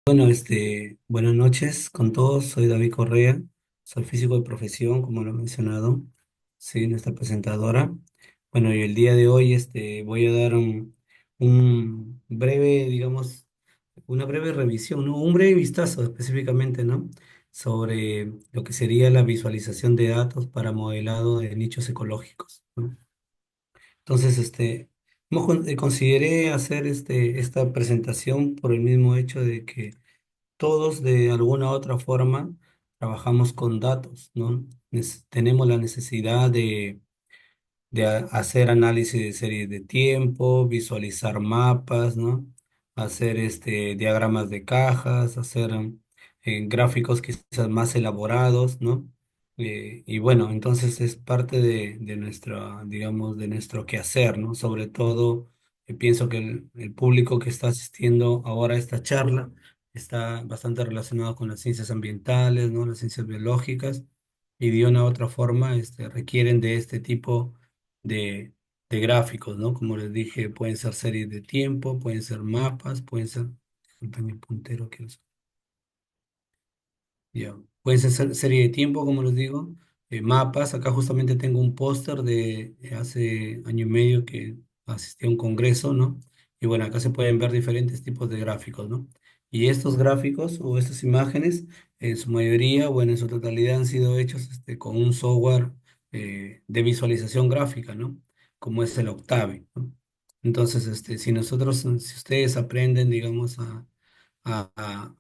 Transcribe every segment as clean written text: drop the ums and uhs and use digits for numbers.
Bueno, buenas noches con todos. Soy David Correa, soy físico de profesión, como lo he mencionado, soy nuestra presentadora. Bueno, y el día de hoy, voy a dar un breve, digamos, una breve revisión, ¿no? Un breve vistazo específicamente, ¿no? Sobre lo que sería la visualización de datos para modelado de nichos ecológicos, ¿no? Entonces, consideré hacer esta presentación por el mismo hecho de que todos de alguna u otra forma trabajamos con datos, ¿no? Tenemos la necesidad de hacer análisis de series de tiempo, visualizar mapas, ¿no? Hacer diagramas de cajas, hacer gráficos quizás más elaborados, ¿no? Y bueno, entonces es parte de nuestra, digamos, de nuestro quehacer, ¿no? Sobre todo, pienso que el público que está asistiendo ahora a esta charla está bastante relacionado con las ciencias ambientales, ¿no? Las ciencias biológicas, y de una u otra forma, requieren de este tipo de, de gráficos, ¿no? Como les dije, pueden ser series de tiempo, pueden ser mapas, pueden ser, disculpen el puntero que ya. Puede ser serie de tiempo, como les digo, mapas. Acá justamente tengo un póster de hace año y medio que asistí a un congreso, ¿no? Y bueno, acá se pueden ver diferentes tipos de gráficos, ¿no? Y estos gráficos o estas imágenes, en su mayoría, bueno, en su totalidad han sido hechos con un software de visualización gráfica, ¿no? Como es el Octave, ¿no? Entonces, si ustedes aprenden, digamos, a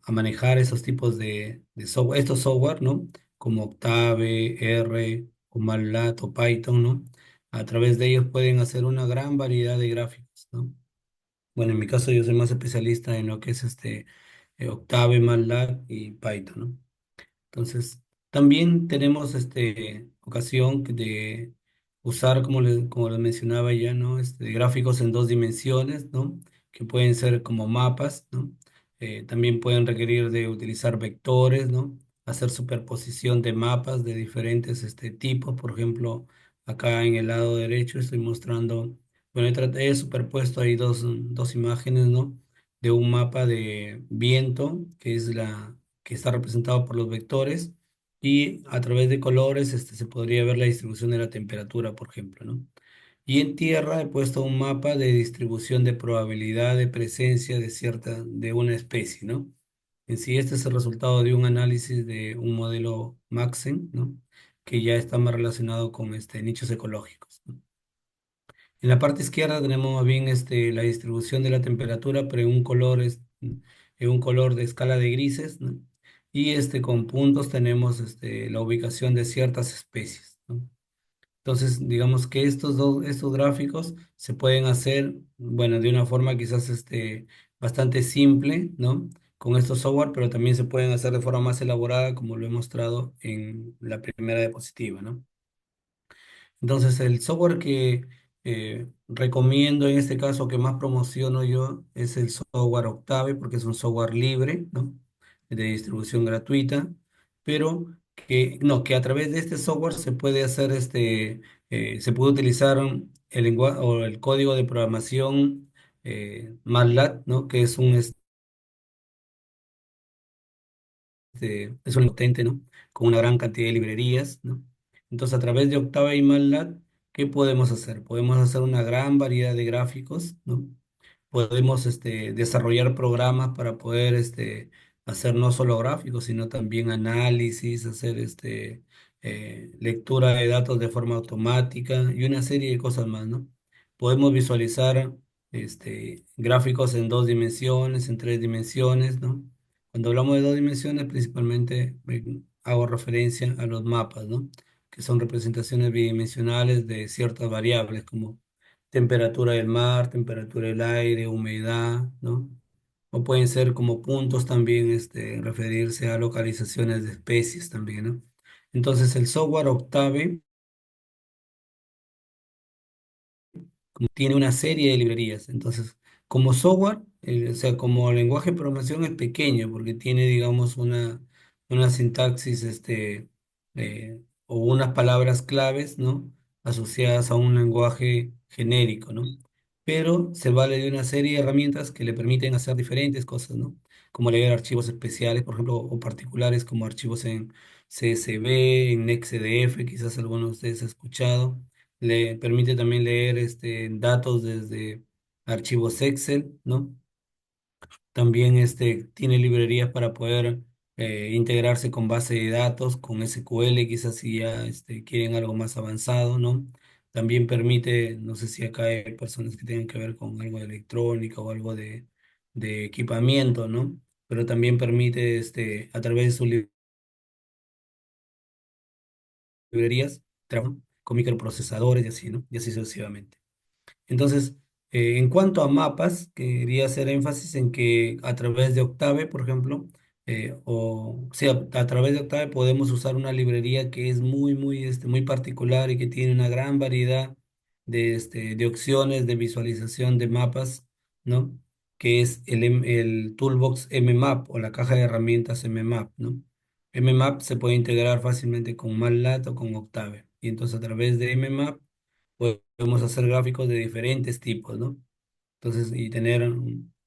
manejar esos tipos de software, estos software, ¿no? Como Octave, R, o MATLAB o Python, ¿no? A través de ellos pueden hacer una gran variedad de gráficos, ¿no? Bueno, en mi caso yo soy más especialista en lo que es Octave, MATLAB y Python, ¿no? Entonces, también tenemos ocasión de usar, como les mencionaba ya, ¿no? Gráficos en dos dimensiones, ¿no? Que pueden ser como mapas, ¿no? También pueden requerir de utilizar vectores, ¿no? Hacer superposición de mapas de diferentes tipos. Por ejemplo, acá en el lado derecho estoy mostrando, bueno, he superpuesto ahí dos imágenes, ¿no? De un mapa de viento, que está representado por los vectores, y a través de colores se podría ver la distribución de la temperatura, por ejemplo, ¿no? Y en tierra he puesto un mapa de distribución de probabilidad de presencia de una especie, ¿no? En sí, este es el resultado de un análisis de un modelo Maxent, ¿no? Que ya está más relacionado con nichos ecológicos, ¿no? En la parte izquierda tenemos más bien la distribución de la temperatura, pero en un color de escala de grises, ¿no? Y con puntos tenemos la ubicación de ciertas especies, ¿no? Entonces, digamos que estos gráficos se pueden hacer, bueno, de una forma quizás bastante simple, ¿no? Con estos software, pero también se pueden hacer de forma más elaborada, como lo he mostrado en la primera diapositiva, ¿no? Entonces, el software que recomiendo en este caso, que más promociono yo, es el software Octave, porque es un software libre, ¿no? De distribución gratuita, pero que a través de este software se puede hacer se puede utilizar el lenguaje o el código de programación MATLAB, ¿no? Que es un potente, ¿no? Con una gran cantidad de librerías, ¿no? Entonces, a través de Octave y MATLAB, ¿qué podemos hacer? Podemos hacer una gran variedad de gráficos, ¿no? Podemos desarrollar programas para poder hacer no solo gráficos, sino también análisis, hacer lectura de datos de forma automática y una serie de cosas más, ¿no? Podemos visualizar gráficos en dos dimensiones, en tres dimensiones, ¿no? Cuando hablamos de dos dimensiones, principalmente hago referencia a los mapas, ¿no? Que son representaciones bidimensionales de ciertas variables como temperatura del mar, temperatura del aire, humedad, ¿no? O pueden ser como puntos también, referirse a localizaciones de especies también, ¿no? Entonces, el software Octave tiene una serie de librerías. Entonces, como software, o sea, como lenguaje de programación es pequeño porque tiene, digamos, una sintaxis, o unas palabras claves, ¿no? Asociadas a un lenguaje genérico, ¿no? Pero se vale de una serie de herramientas que le permiten hacer diferentes cosas, ¿no? como leer archivos especiales, por ejemplo, o particulares como archivos en CSV, en XDF, quizás algunos de ustedes han escuchado. Le permite también leer datos desde archivos Excel, ¿no? También tiene librerías para poder integrarse con base de datos, con SQL, quizás si ya quieren algo más avanzado, ¿no? También permite, no sé si acá hay personas que tengan que ver con algo de electrónica o algo de equipamiento, ¿no? Pero también permite, a través de sus librerías, trabajar con microprocesadores y así, ¿no? Y así sucesivamente. Entonces, en cuanto a mapas, quería hacer énfasis en que a través de Octave, por ejemplo, o sea, a través de Octave podemos usar una librería que es muy particular y que tiene una gran variedad de opciones de visualización de mapas, ¿no? Que es el Toolbox MMap o la caja de herramientas MMap, ¿no? MMap se puede integrar fácilmente con MATLAB o con Octave. Y entonces a través de MMap podemos hacer gráficos de diferentes tipos, ¿no? Entonces, y tener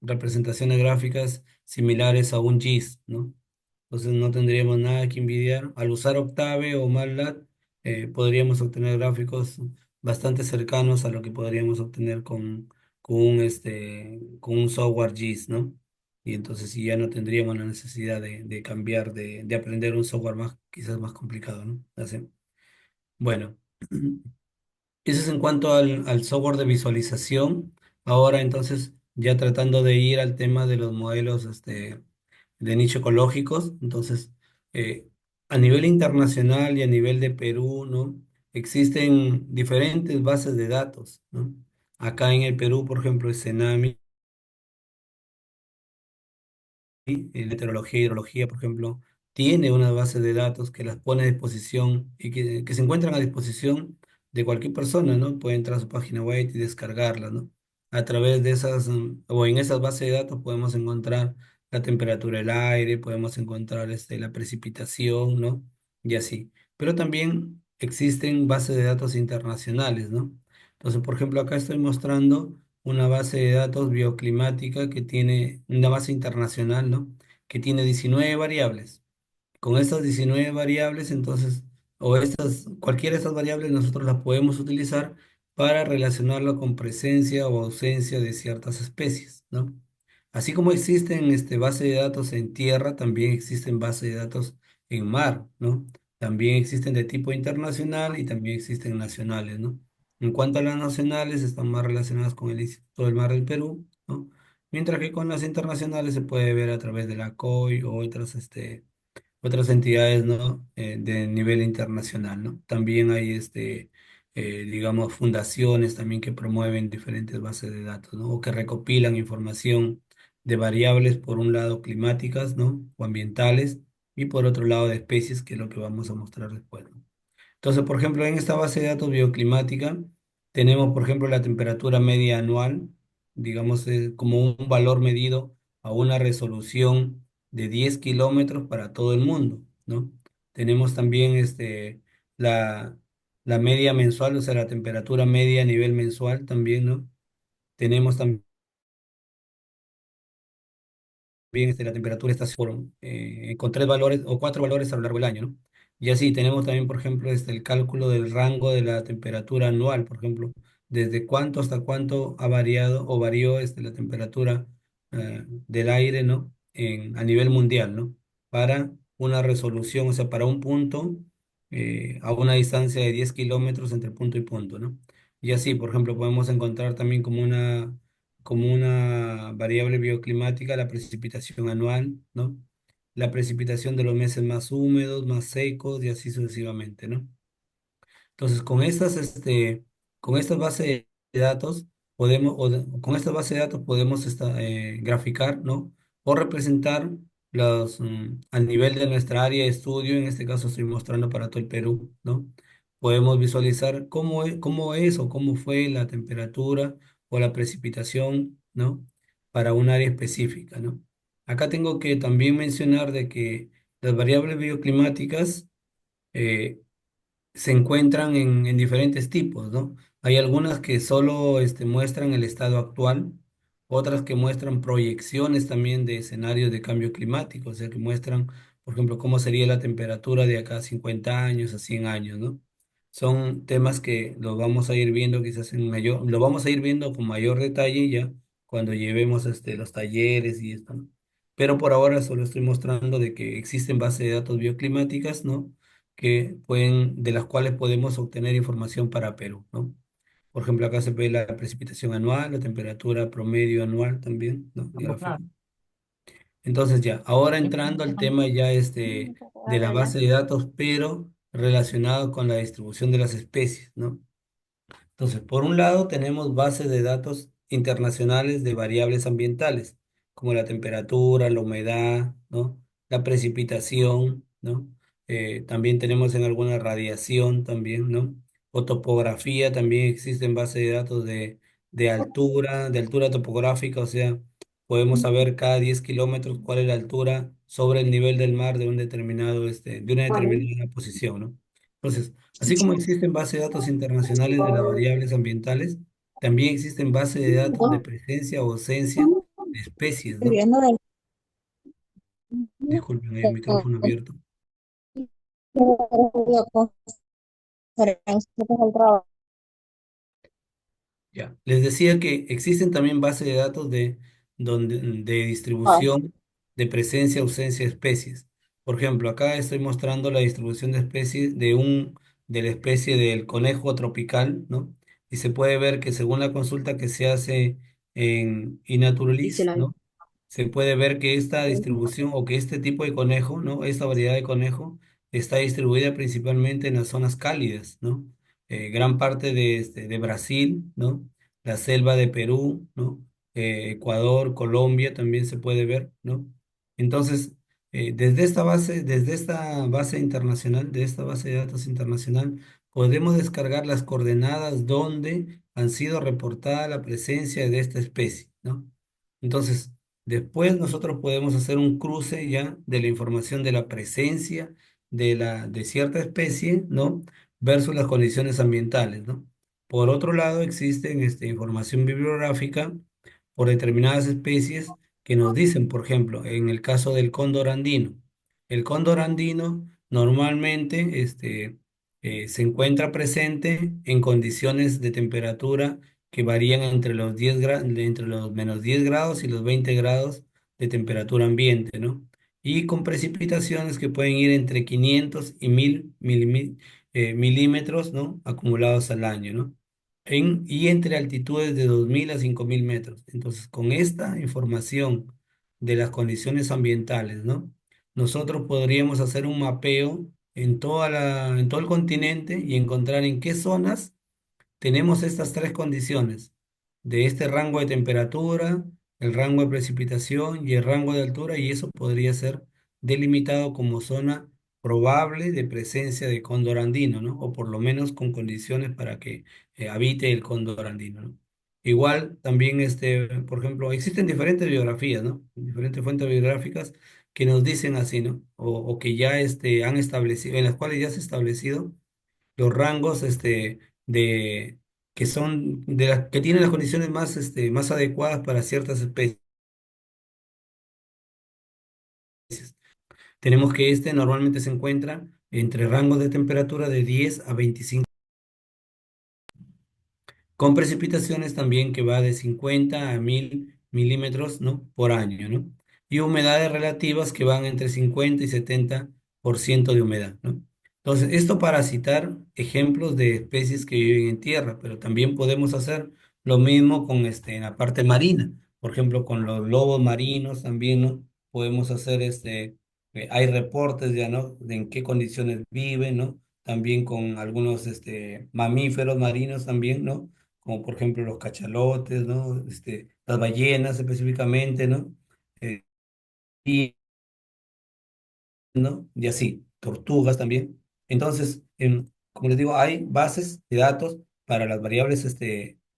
representaciones gráficas similares a un GIS, ¿no? Entonces no tendríamos nada que envidiar. Al usar Octave o MATLAB, podríamos obtener gráficos bastante cercanos a lo que podríamos obtener con un software GIS, ¿no? Y entonces sí ya no tendríamos la necesidad de cambiar, de aprender un software más, quizás más complicado, ¿no? Así. Bueno. Eso es en cuanto al software de visualización. Ahora entonces, ya tratando de ir al tema de los modelos de nicho ecológicos, entonces, eh, a nivel internacional y a nivel de Perú, ¿no? Existen diferentes bases de datos, ¿no? Acá en el Perú, por ejemplo, el Senami en meteorología y hidrología, por ejemplo, tiene una base de datos que las pone a disposición y que se encuentran a disposición de cualquier persona, ¿no? Puede entrar a su página web y descargarla, ¿no? A través de esas, o en esas bases de datos podemos encontrar la temperatura del aire, podemos encontrar la precipitación, ¿no? Y así. Pero también existen bases de datos internacionales, ¿no? Entonces, por ejemplo, acá estoy mostrando una base de datos bioclimática que tiene una base internacional, ¿no? Que tiene 19 variables. Con estas 19 variables, entonces, cualquiera de estas variables nosotros las podemos utilizar para relacionarlo con presencia o ausencia de ciertas especies, ¿no? Así como existen bases de datos en tierra, también existen bases de datos en mar, ¿no? También existen de tipo internacional y también existen nacionales, ¿no? En cuanto a las nacionales, están más relacionadas con el Instituto del Mar del Perú, ¿no? Mientras que con las internacionales se puede ver a través de la COI o otras entidades, ¿no? De nivel internacional, ¿no? También hay, digamos, fundaciones también que promueven diferentes bases de datos, ¿no? O que recopilan información de variables, por un lado climáticas, ¿no? O ambientales, y por otro lado de especies, que es lo que vamos a mostrar después, ¿no? Entonces, por ejemplo, en esta base de datos bioclimática tenemos, por ejemplo, la temperatura media anual, digamos, como un valor medido a una resolución de 10 kilómetros para todo el mundo, ¿no? Tenemos también la, la media mensual, o sea, la temperatura media a nivel mensual también, ¿no? Tenemos también la temperatura está con tres valores o cuatro valores a lo largo del año, ¿no? Y así tenemos también, por ejemplo, el cálculo del rango de la temperatura anual, por ejemplo, desde cuánto hasta cuánto ha variado o varió la temperatura del aire, ¿no? A nivel mundial, ¿no? Para una resolución, o sea, para un punto a una distancia de 10 kilómetros entre punto y punto, ¿no? Y así, por ejemplo, podemos encontrar también como una variable bioclimática la precipitación anual, ¿no? La precipitación de los meses más húmedos, más secos y así sucesivamente, ¿no? Entonces, con estas bases de datos con estas bases de datos podemos graficar, ¿no? O representar al nivel de nuestra área de estudio, en este caso estoy mostrando para todo el Perú, ¿no? Podemos visualizar cómo es o cómo fue la temperatura o la precipitación, ¿no? Para un área específica, ¿no? Acá tengo que también mencionar de que las variables bioclimáticas eh, se encuentran en diferentes tipos, ¿no? Hay algunas que solo muestran el estado actual, otras que muestran proyecciones también de escenarios de cambio climático, o sea, que muestran, por ejemplo, cómo sería la temperatura de acá a 50 años, a 100 años, ¿no? Son temas que los vamos a ir viendo quizás en mayor, lo vamos a ir viendo con mayor detalle ya cuando llevemos los talleres y esto, ¿no? Pero por ahora solo estoy mostrando de que existen bases de datos bioclimáticas, ¿no? De las cuales podemos obtener información para Perú, ¿no? Por ejemplo, acá se ve la precipitación anual, la temperatura promedio anual también, ¿no? Gráfico. Entonces ya, ahora entrando al tema ya de la base de datos, pero relacionado con la distribución de las especies, ¿no? Entonces, por un lado, tenemos bases de datos internacionales de variables ambientales, como la temperatura, la humedad, ¿no? La precipitación, ¿no? También tenemos en alguna radiación también, ¿no? O topografía, también existen bases de datos de altura topográfica, o sea, podemos saber cada 10 kilómetros cuál es la altura sobre el nivel del mar de un determinado, de una determinada posición, ¿no? Entonces, así como existen bases de datos internacionales de las variables ambientales, también existen bases de datos de presencia o ausencia de especies, ¿no? Viendo del Disculpen, hay un micrófono abierto. del trabajo. Ya. Les decía que existen también bases de datos de distribución de presencia, ausencia de especies. Por ejemplo, acá estoy mostrando la distribución de especies de la especie del conejo tropical, ¿no? Y se puede ver que según la consulta que se hace en Dice iNaturalist, la ¿no? Se puede ver que esta distribución o que este tipo de conejo, ¿no? Esta variedad de conejo está distribuida principalmente en las zonas cálidas, ¿no? Gran parte de Brasil, ¿no? La selva de Perú, ¿no? Ecuador, Colombia también se puede ver, ¿no? Entonces, desde esta base internacional, de esta base de datos internacional, podemos descargar las coordenadas donde han sido reportada la presencia de esta especie, ¿no? Entonces, después nosotros podemos hacer un cruce ya de la información de la presencia de cierta especie, ¿no? Versus las condiciones ambientales, ¿no? Por otro lado, existen información bibliográfica por determinadas especies que nos dicen, por ejemplo, en el caso del cóndor andino. El cóndor andino normalmente se encuentra presente en condiciones de temperatura que varían entre los entre los -10 grados y los 20 grados de temperatura ambiente, ¿no? Y con precipitaciones que pueden ir entre 500 y 1000 milímetros, ¿no? Acumulados al año, ¿no? Y entre altitudes de 2000 a 5000 metros. Entonces, con esta información de las condiciones ambientales, ¿no? Nosotros podríamos hacer un mapeo en todo el continente y encontrar en qué zonas tenemos estas tres condiciones de este rango de temperatura, el rango de precipitación y el rango de altura, y eso podría ser delimitado como zona probable de presencia de cóndor andino, ¿no? O por lo menos con condiciones para que habite el cóndor andino, ¿no? Igual también, por ejemplo, existen diferentes biografías, ¿no? Diferentes fuentes biográficas que nos dicen así, ¿no? O que ya han establecido, en las cuales ya se ha establecido los rangos de que son de las que tienen las condiciones más adecuadas para ciertas especies. Tenemos que normalmente se encuentra entre rangos de temperatura de 10 a 25 con precipitaciones también que va de 50 a 1000 milímetros, ¿no? Por año, ¿no? Y humedades relativas que van entre 50 y 70% de humedad, ¿no? Entonces, esto para citar ejemplos de especies que viven en tierra, pero también podemos hacer lo mismo con en la parte marina. Por ejemplo, con los lobos marinos también, ¿no? Podemos hacer hay reportes ya, ¿no? De en qué condiciones viven, ¿no? También con algunos mamíferos marinos también, ¿no? Como por ejemplo los cachalotes, ¿no? Las ballenas específicamente, ¿no? Eh, y, ¿no? Y así, tortugas también. Entonces, como les digo, hay bases de datos para las variables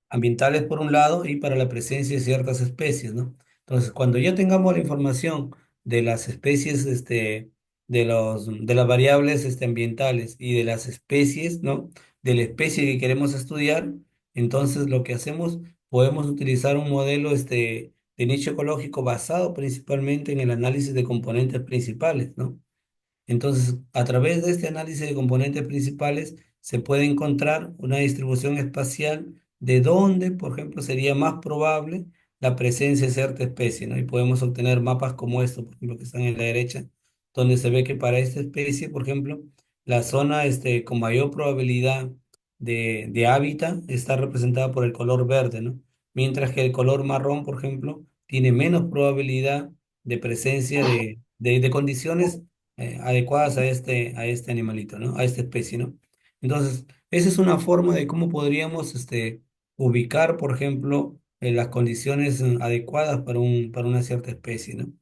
ambientales por un lado y para la presencia de ciertas especies, ¿no? Entonces, cuando ya tengamos la información de las especies, de las variables ambientales y de las especies, ¿no? De la especie que queremos estudiar, entonces lo que hacemos, podemos utilizar un modelo de nicho ecológico basado principalmente en el análisis de componentes principales, ¿no? Entonces, a través de este análisis de componentes principales, se puede encontrar una distribución espacial de dónde, por ejemplo, sería más probable la presencia de cierta especie, ¿no? Y podemos obtener mapas como estos, por ejemplo, que están en la derecha, donde se ve que para esta especie, por ejemplo, la zona con mayor probabilidad de hábitat está representada por el color verde, ¿no? Mientras que el color marrón, por ejemplo, tiene menos probabilidad de presencia de condiciones adecuadas a este animalito, ¿no? A esta especie, ¿no? Entonces, esa es una forma de cómo podríamos ubicar, por ejemplo, las condiciones adecuadas para para una cierta especie, ¿no?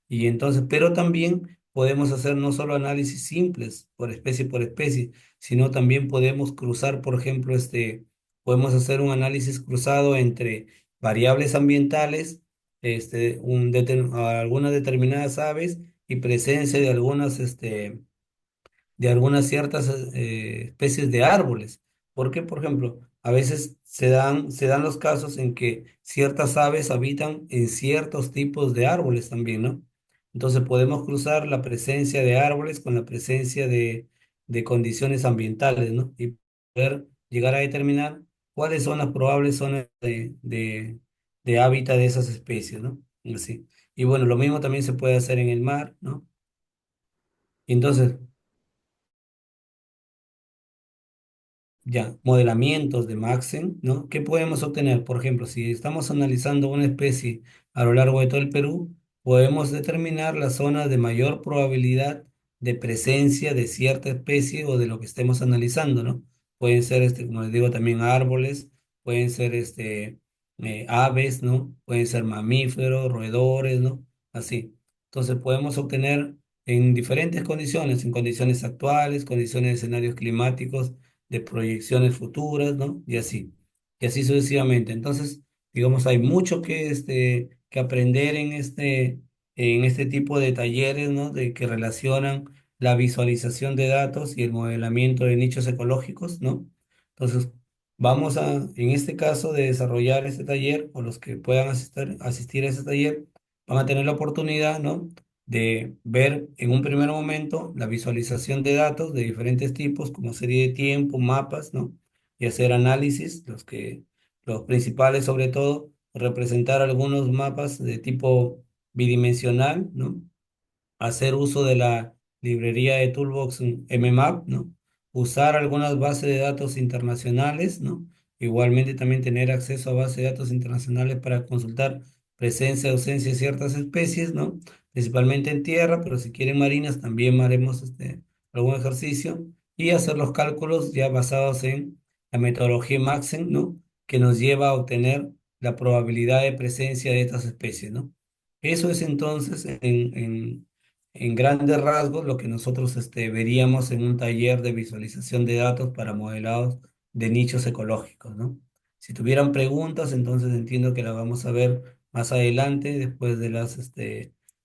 Y entonces, pero también podemos hacer no solo análisis simples por especie, sino también podemos cruzar, por ejemplo, podemos hacer un análisis cruzado entre variables ambientales, algunas determinadas aves y presencia de algunas ciertas especies de árboles. Porque, por ejemplo, a veces se dan los casos en que ciertas aves habitan en ciertos tipos de árboles también, ¿no? Entonces podemos cruzar la presencia de árboles con la presencia de condiciones ambientales, ¿no? Y poder llegar a determinar cuáles son las probables zonas de hábitat de esas especies, ¿no? Así. Y bueno, lo mismo también se puede hacer en el mar, ¿no? Entonces, ya, modelamientos de Maxent, ¿no? ¿Qué podemos obtener? Por ejemplo, si estamos analizando una especie a lo largo de todo el Perú, podemos determinar las zonas de mayor probabilidad de presencia de cierta especie o de lo que estemos analizando, ¿no? Pueden ser, como les digo, también árboles, pueden ser aves, ¿no? Pueden ser mamíferos, roedores, ¿no? Así. Entonces podemos obtener en diferentes condiciones, en condiciones actuales, condiciones de escenarios climáticos de proyecciones futuras, ¿no? Y así sucesivamente. Entonces, digamos, hay mucho que aprender en este tipo de talleres, ¿no? De que relacionan la visualización de datos y el modelamiento de nichos ecológicos, ¿no? Entonces, en este caso, de desarrollar este taller, o los que puedan asistir a este taller, van a tener la oportunidad, ¿no? De ver en un primer momento la visualización de datos de diferentes tipos, como serie de tiempo, mapas, ¿no? Y hacer análisis, los principales sobre todo, representar algunos mapas de tipo bidimensional, ¿no? Hacer uso de la librería de Toolbox MMAP, ¿no? Usar algunas bases de datos internacionales, ¿no? Igualmente también tener acceso a bases de datos internacionales para consultar presencia, ausencia de ciertas especies, ¿no? Principalmente en tierra, pero si quieren marinas también haremos algún ejercicio y hacer los cálculos ya basados en la metodología Maxent, ¿no? Que nos lleva a obtener la probabilidad de presencia de estas especies, ¿no? Eso es entonces en grandes rasgos lo que nosotros veríamos en un taller de visualización de datos para modelados de nichos ecológicos, ¿no? Si tuvieran preguntas, entonces entiendo que la vamos a ver más adelante, después de las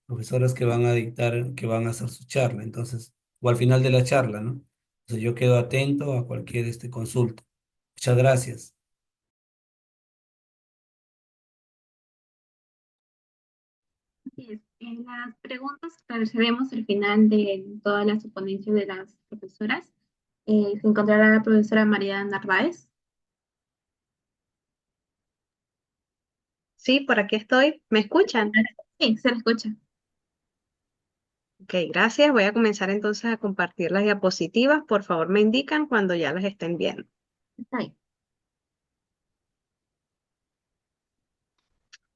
profesoras que van a dictar, que van a hacer su charla, entonces, o al final de la charla, ¿no? Entonces yo quedo atento a cualquier consulta. Muchas gracias. Así es. En las preguntas que realizaremos al final de todas las ponencias de las profesoras, se encontrará la profesora María Narváez. Sí, por aquí estoy. ¿Me escuchan? Sí, se la escucha. Ok, gracias. Voy a comenzar entonces a compartir las diapositivas. Por favor, me indican cuando ya las estén viendo. Está ahí.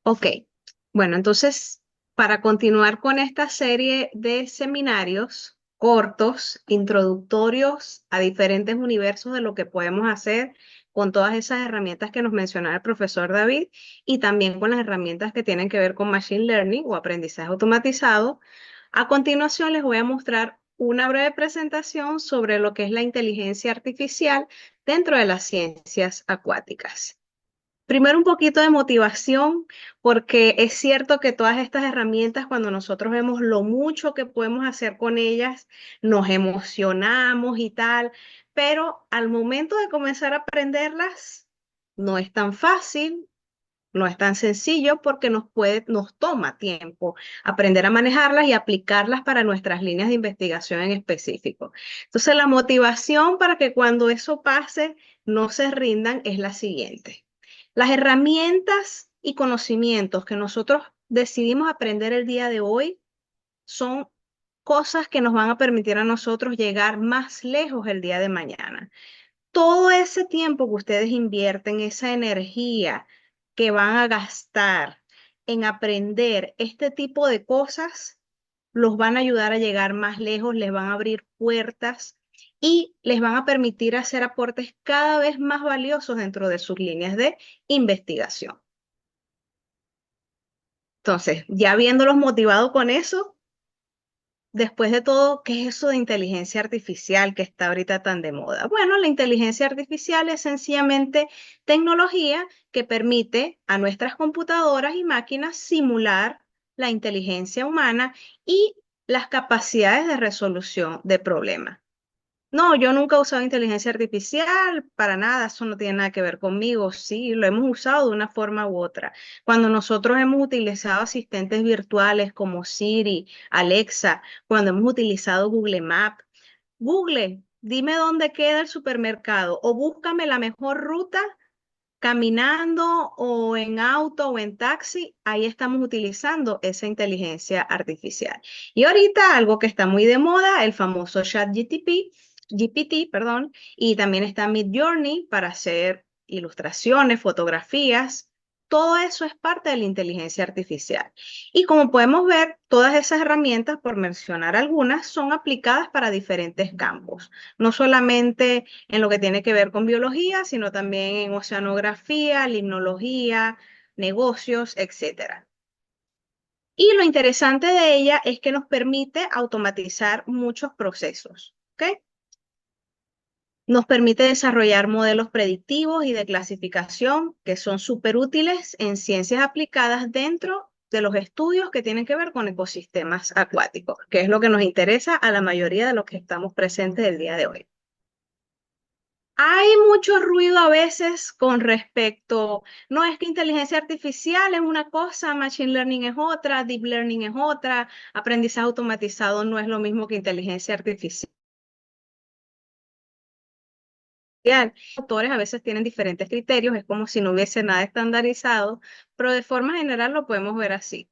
Ok, bueno, entonces, para continuar con esta serie de seminarios cortos, introductorios a diferentes universos de lo que podemos hacer con todas esas herramientas que nos mencionaba el profesor David y también con las herramientas que tienen que ver con Machine Learning o aprendizaje automatizado, a continuación les voy a mostrar una breve presentación sobre lo que es la inteligencia artificial dentro de las ciencias acuáticas. Primero un poquito de motivación, porque es cierto que todas estas herramientas, cuando nosotros vemos lo mucho que podemos hacer con ellas, nos emocionamos y tal, pero al momento de comenzar a aprenderlas, no es tan fácil, No es tan sencillo porque nos toma tiempo aprender a manejarlas y aplicarlas para nuestras líneas de investigación en específico. Entonces, la motivación para que cuando eso pase no se rindan es la siguiente. Las herramientas y conocimientos que nosotros decidimos aprender el día de hoy son cosas que nos van a permitir a nosotros llegar más lejos el día de mañana. Todo ese tiempo que ustedes invierten, esa energía que van a gastar en aprender este tipo de cosas, los van a ayudar a llegar más lejos, les van a abrir puertas y les van a permitir hacer aportes cada vez más valiosos dentro de sus líneas de investigación. Entonces, ya viéndolos motivados con eso, después de todo, ¿qué es eso de inteligencia artificial que está ahorita tan de moda? Bueno, la inteligencia artificial es sencillamente tecnología que permite a nuestras computadoras y máquinas simular la inteligencia humana y las capacidades de resolución de problemas. No, yo nunca he usado inteligencia artificial para nada, eso no tiene nada que ver conmigo. Sí, lo hemos usado de una forma u otra. Cuando nosotros hemos utilizado asistentes virtuales como Siri, Alexa, cuando hemos utilizado Google Maps, Google, dime dónde queda el supermercado o búscame la mejor ruta caminando o en auto o en taxi, ahí estamos utilizando esa inteligencia artificial. Y ahorita algo que está muy de moda, el famoso GPT, perdón, y también está Midjourney para hacer ilustraciones, fotografías. Todo eso es parte de la inteligencia artificial. Y como podemos ver, todas esas herramientas, por mencionar algunas, son aplicadas para diferentes campos, no solamente en lo que tiene que ver con biología, sino también en oceanografía, limnología, negocios, etcétera. Y lo interesante de ella es que nos permite automatizar muchos procesos, ¿ok? Nos permite desarrollar modelos predictivos y de clasificación que son súper útiles en ciencias aplicadas dentro de los estudios que tienen que ver con ecosistemas acuáticos, que es lo que nos interesa a la mayoría de los que estamos presentes el día de hoy. Hay mucho ruido a veces con respecto, no es que inteligencia artificial es una cosa, machine learning es otra, deep learning es otra, aprendizaje automatizado no es lo mismo que inteligencia artificial. Los autores a veces tienen diferentes criterios, es como si no hubiese nada estandarizado, pero de forma general lo podemos ver así.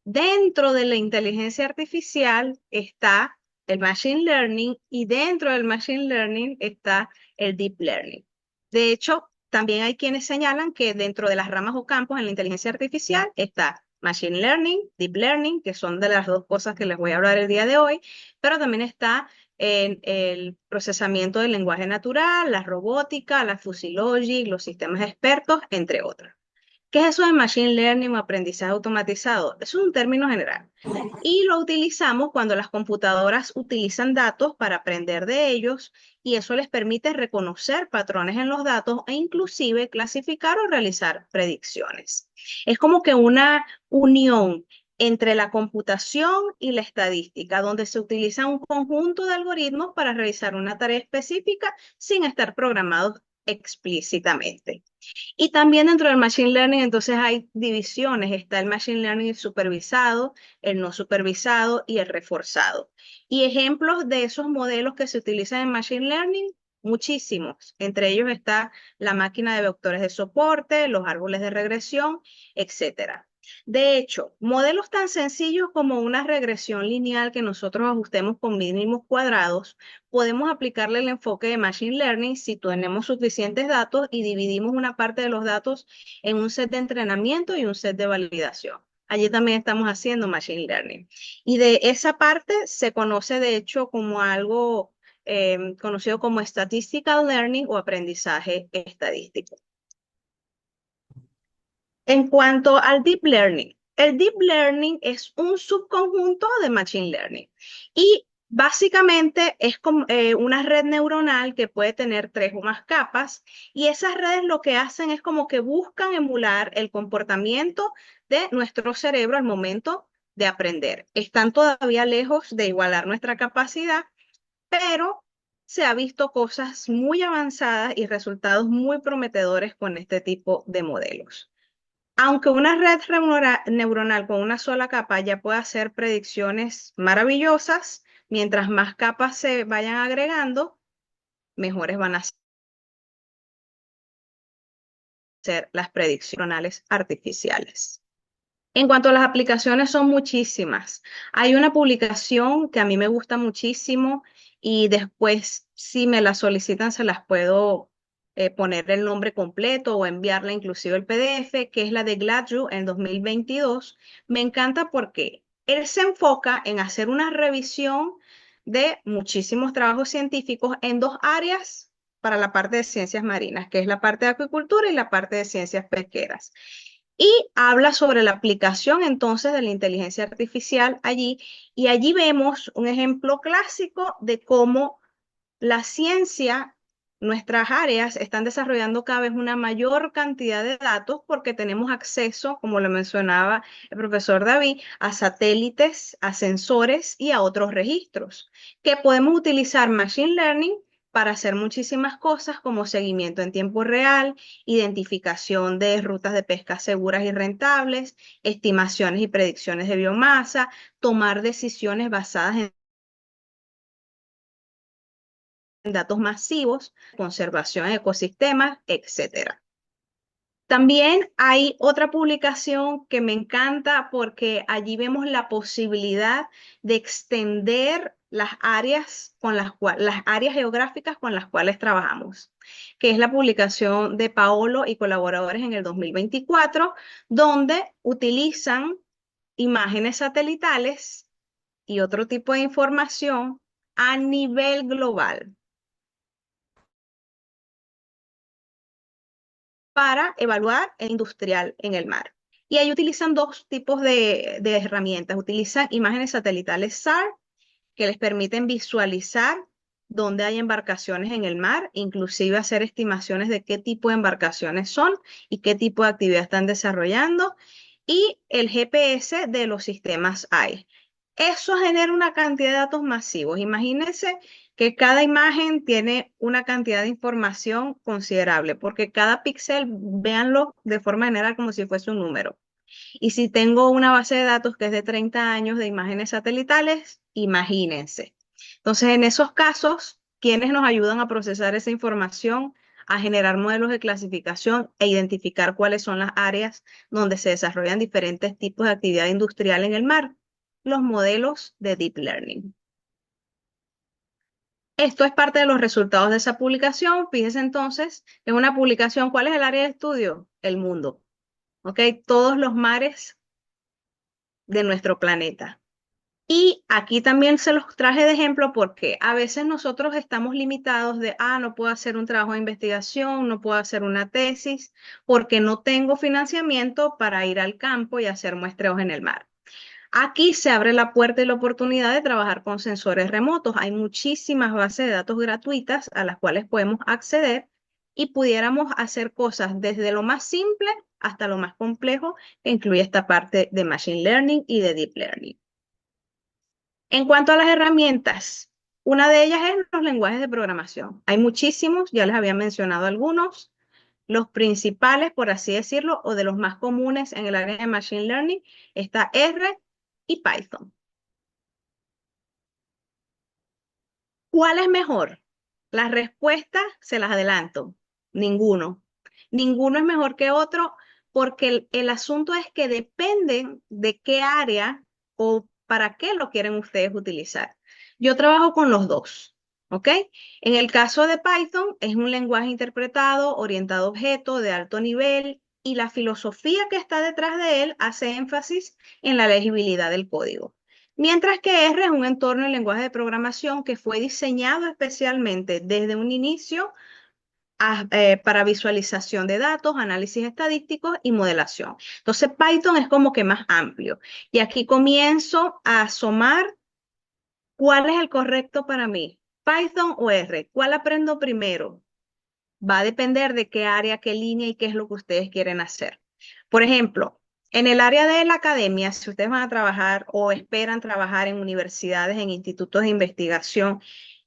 Dentro de la inteligencia artificial está el machine learning y dentro del machine learning está el deep learning. De hecho, también hay quienes señalan que dentro de las ramas o campos en la inteligencia artificial está machine learning, deep learning, que son de las dos cosas que les voy a hablar el día de hoy, pero también está en el procesamiento del lenguaje natural, la robótica, la fusilogy, los sistemas expertos, entre otros. ¿Qué es eso de machine learning o aprendizaje automatizado? Eso es un término general y lo utilizamos cuando las computadoras utilizan datos para aprender de ellos y eso les permite reconocer patrones en los datos e inclusive clasificar o realizar predicciones. Es como que una unión entre la computación y la estadística, donde se utiliza un conjunto de algoritmos para realizar una tarea específica sin estar programados explícitamente. Y también dentro del Machine Learning, entonces hay divisiones. Está el Machine Learning supervisado, el no supervisado y el reforzado. Y ejemplos de esos modelos que se utilizan en Machine Learning, muchísimos. Entre ellos está la máquina de vectores de soporte, los árboles de regresión, etcétera. De hecho, modelos tan sencillos como una regresión lineal que nosotros ajustemos con mínimos cuadrados, podemos aplicarle el enfoque de Machine Learning si tenemos suficientes datos y dividimos una parte de los datos en un set de entrenamiento y un set de validación. Allí también estamos haciendo Machine Learning. Y de esa parte se conoce de hecho como algo conocido como Statistical Learning o aprendizaje estadístico. En cuanto al Deep Learning, el Deep Learning es un subconjunto de Machine Learning y básicamente es como una red neuronal que puede tener tres o más capas y esas redes lo que hacen es como que buscan emular el comportamiento de nuestro cerebro al momento de aprender. Están todavía lejos de igualar nuestra capacidad, pero se ha visto cosas muy avanzadas y resultados muy prometedores con este tipo de modelos. Aunque una red neuronal con una sola capa ya puede hacer predicciones maravillosas, mientras más capas se vayan agregando, mejores van a ser las predicciones neuronales artificiales. En cuanto a las aplicaciones, son muchísimas. Hay una publicación que a mí me gusta muchísimo y después, si me la solicitan, se las puedo poner el nombre completo o enviarla inclusive el PDF, que es la de Gladue en 2022. Me encanta porque él se enfoca en hacer una revisión de muchísimos trabajos científicos en dos áreas para la parte de ciencias marinas, que es la parte de acuicultura y la parte de ciencias pesqueras. Y habla sobre la aplicación entonces de la inteligencia artificial allí, y allí vemos un ejemplo clásico de cómo la ciencia, nuestras áreas están desarrollando cada vez una mayor cantidad de datos porque tenemos acceso, como lo mencionaba el profesor David, a satélites, a sensores y a otros registros, que podemos utilizar Machine Learning para hacer muchísimas cosas como seguimiento en tiempo real, identificación de rutas de pesca seguras y rentables, estimaciones y predicciones de biomasa, tomar decisiones basadas en datos masivos, conservación de ecosistemas, etcétera. También hay otra publicación que me encanta porque allí vemos la posibilidad de extender las áreas las áreas geográficas con las cuales trabajamos, que es la publicación de Paolo y colaboradores en el 2024, donde utilizan imágenes satelitales y otro tipo de información a nivel global para evaluar el industrial en el mar. Y ahí utilizan dos tipos de herramientas. Utilizan imágenes satelitales SAR que les permiten visualizar dónde hay embarcaciones en el mar, inclusive hacer estimaciones de qué tipo de embarcaciones son y qué tipo de actividad están desarrollando, y el GPS de los sistemas AI. Eso genera una cantidad de datos masivos. Imagínense que cada imagen tiene una cantidad de información considerable, porque cada píxel, véanlo de forma general como si fuese un número. Y si tengo una base de datos que es de 30 años de imágenes satelitales, imagínense. Entonces, en esos casos, ¿quiénes nos ayudan a procesar esa información, a generar modelos de clasificación e identificar cuáles son las áreas donde se desarrollan diferentes tipos de actividad industrial en el mar? Los modelos de Deep Learning. Esto es parte de los resultados de esa publicación. Fíjense entonces, es una publicación. ¿Cuál es el área de estudio? El mundo. ¿Ok? Todos los mares de nuestro planeta. Y aquí también se los traje de ejemplo porque a veces nosotros estamos limitados de, no puedo hacer un trabajo de investigación, no puedo hacer una tesis, porque no tengo financiamiento para ir al campo y hacer muestreos en el mar. Aquí se abre la puerta y la oportunidad de trabajar con sensores remotos. Hay muchísimas bases de datos gratuitas a las cuales podemos acceder y pudiéramos hacer cosas desde lo más simple hasta lo más complejo, que incluye esta parte de Machine Learning y de Deep Learning. En cuanto a las herramientas, una de ellas es los lenguajes de programación. Hay muchísimos, ya les había mencionado algunos. Los principales, por así decirlo, o de los más comunes en el área de Machine Learning, está R y Python. ¿Cuál es mejor? Las respuestas se las adelanto. Ninguno. Ninguno es mejor que otro porque el asunto es que dependen de qué área o para qué lo quieren ustedes utilizar. Yo trabajo con los dos, ¿ok? En el caso de Python es un lenguaje interpretado, orientado a objeto, de alto nivel, y la filosofía que está detrás de él hace énfasis en la legibilidad del código. Mientras que R es un entorno en lenguaje de programación que fue diseñado especialmente desde un inicio para visualización de datos, análisis estadísticos y modelación. Entonces, Python es como que más amplio. Y aquí comienzo a asomar cuál es el correcto para mí, Python o R. ¿Cuál aprendo primero? Va a depender de qué área, qué línea y qué es lo que ustedes quieren hacer. Por ejemplo, en el área de la academia, si ustedes van a trabajar o esperan trabajar en universidades, en institutos de investigación,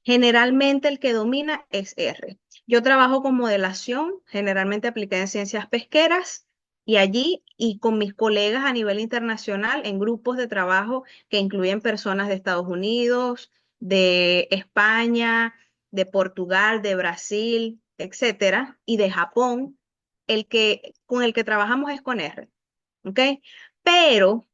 generalmente el que domina es R. Yo trabajo con modelación, generalmente aplicada en ciencias pesqueras, Y allí, y con mis colegas a nivel internacional, en grupos de trabajo que incluyen personas de Estados Unidos, de España, de Portugal, de Brasil, etcétera, y de Japón, con el que trabajamos es con R, ¿ok? Pero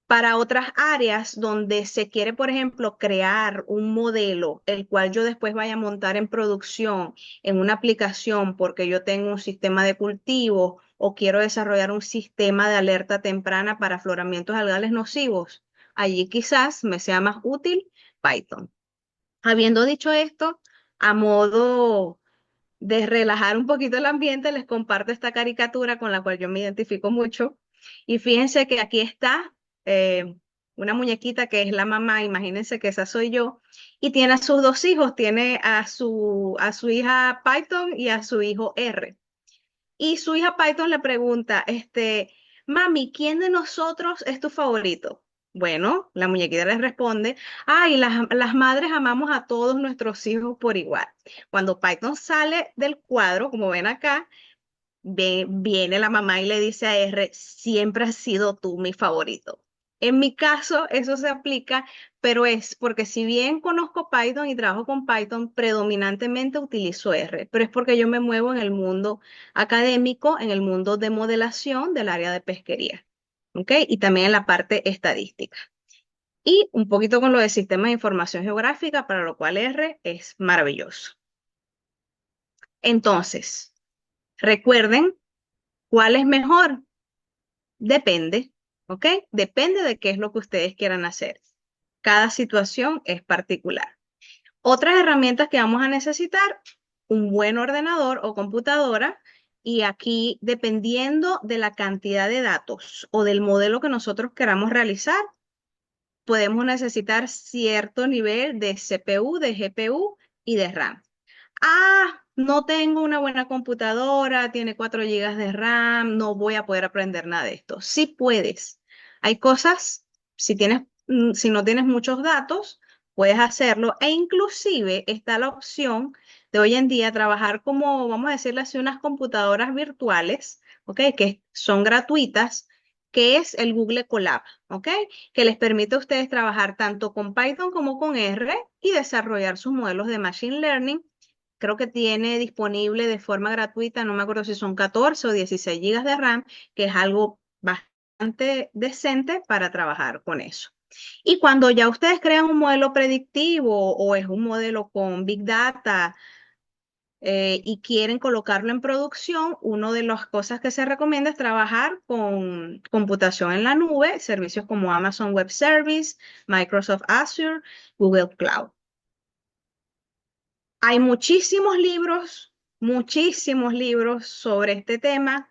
para otras áreas donde se quiere, por ejemplo, crear un modelo, el cual yo después vaya a montar en producción, en una aplicación, porque yo tengo un sistema de cultivo o quiero desarrollar un sistema de alerta temprana para afloramientos algales nocivos, allí quizás me sea más útil Python. Habiendo dicho esto, a modo de relajar un poquito el ambiente, les comparto esta caricatura con la cual yo me identifico mucho. Y fíjense que aquí está una muñequita que es la mamá, imagínense que esa soy yo, y tiene a sus dos hijos, tiene a su hija Python y a su hijo R. Y su hija Python le pregunta, mami, ¿quién de nosotros es tu favorito? Bueno, la muñequita le responde, ay, las madres amamos a todos nuestros hijos por igual. Cuando Python sale del cuadro, como ven acá, viene la mamá y le dice a R, siempre has sido tú mi favorito. En mi caso, eso se aplica, pero es porque si bien conozco Python y trabajo con Python, predominantemente utilizo R, pero es porque yo me muevo en el mundo académico, en el mundo de modelación del área de pesquería, ¿ok? Y también en la parte estadística. Y un poquito con lo de sistemas de información geográfica, para lo cual R es maravilloso. Entonces, recuerden, ¿cuál es mejor? Depende, ¿ok? Depende de qué es lo que ustedes quieran hacer. Cada situación es particular. Otras herramientas que vamos a necesitar, un buen ordenador o computadora, y aquí, dependiendo de la cantidad de datos o del modelo que nosotros queramos realizar, podemos necesitar cierto nivel de CPU, de GPU y de RAM. Ah, no tengo una buena computadora, tiene 4 gigas de RAM, no voy a poder aprender nada de esto. Sí puedes. Hay cosas, si no tienes muchos datos, puedes hacerlo. E inclusive está la opción de hoy en día trabajar como, vamos a decirle así, unas computadoras virtuales, ¿ok? Que son gratuitas, que es el Google Colab, ¿ok? Que les permite a ustedes trabajar tanto con Python como con R y desarrollar sus modelos de Machine Learning. Creo que tiene disponible de forma gratuita, no me acuerdo si son 14 o 16 gigas de RAM, que es algo bastante decente para trabajar con eso. Y cuando ya ustedes crean un modelo predictivo o es un modelo con Big Data y quieren colocarlo en producción, una de las cosas que se recomienda es trabajar con computación en la nube, servicios como Amazon Web Service, Microsoft Azure, Google Cloud. Hay muchísimos libros sobre este tema.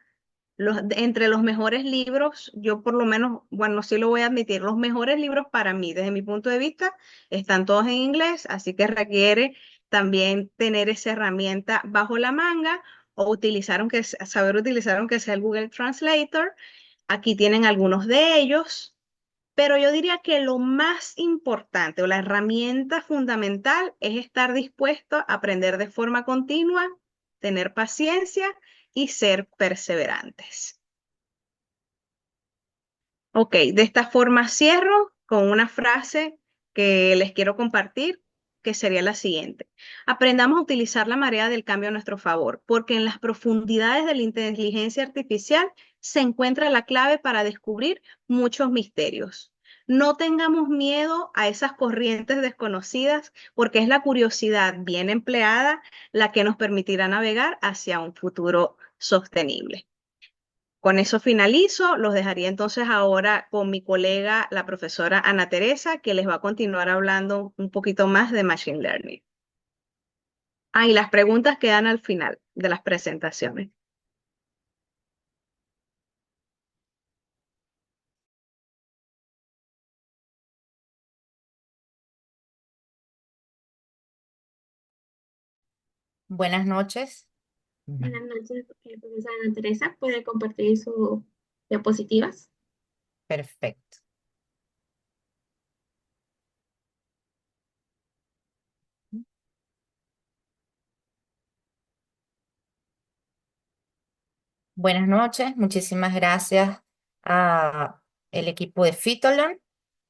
Entre los mejores libros, yo por lo menos, bueno, sí lo voy a admitir, los mejores libros para mí, desde mi punto de vista, están todos en inglés, así que requiere también tener esa herramienta bajo la manga o saber utilizar aunque sea el Google Translator. Aquí tienen algunos de ellos. Pero yo diría que lo más importante o la herramienta fundamental es estar dispuesto a aprender de forma continua, tener paciencia y ser perseverantes. Ok, de esta forma cierro con una frase que les quiero compartir, que sería la siguiente. Aprendamos a utilizar la marea del cambio a nuestro favor, porque en las profundidades de la inteligencia artificial se encuentra la clave para descubrir muchos misterios. No tengamos miedo a esas corrientes desconocidas, porque es la curiosidad bien empleada la que nos permitirá navegar hacia un futuro sostenible. Con eso finalizo. Los dejaría entonces ahora con mi colega, la profesora Ana Teresa, que les va a continuar hablando un poquito más de Machine Learning. Ah, y las preguntas quedan al final de las presentaciones. Buenas noches. Buenas noches, profesora Ana Teresa. ¿Puede compartir sus diapositivas? Perfecto. Buenas noches, muchísimas gracias a el equipo de Fitoland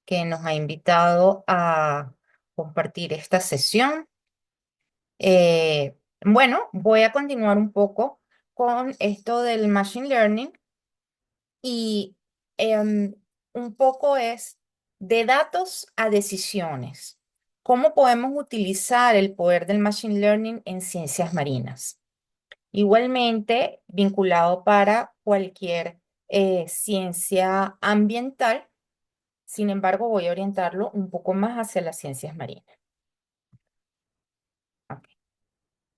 que nos ha invitado a compartir esta sesión. Bueno, voy a continuar un poco con esto del Machine Learning y em, un poco es de datos a decisiones. ¿Cómo podemos utilizar el poder del Machine Learning en ciencias marinas? Igualmente vinculado para cualquier ciencia ambiental, sin embargo, voy a orientarlo un poco más hacia las ciencias marinas. Ok.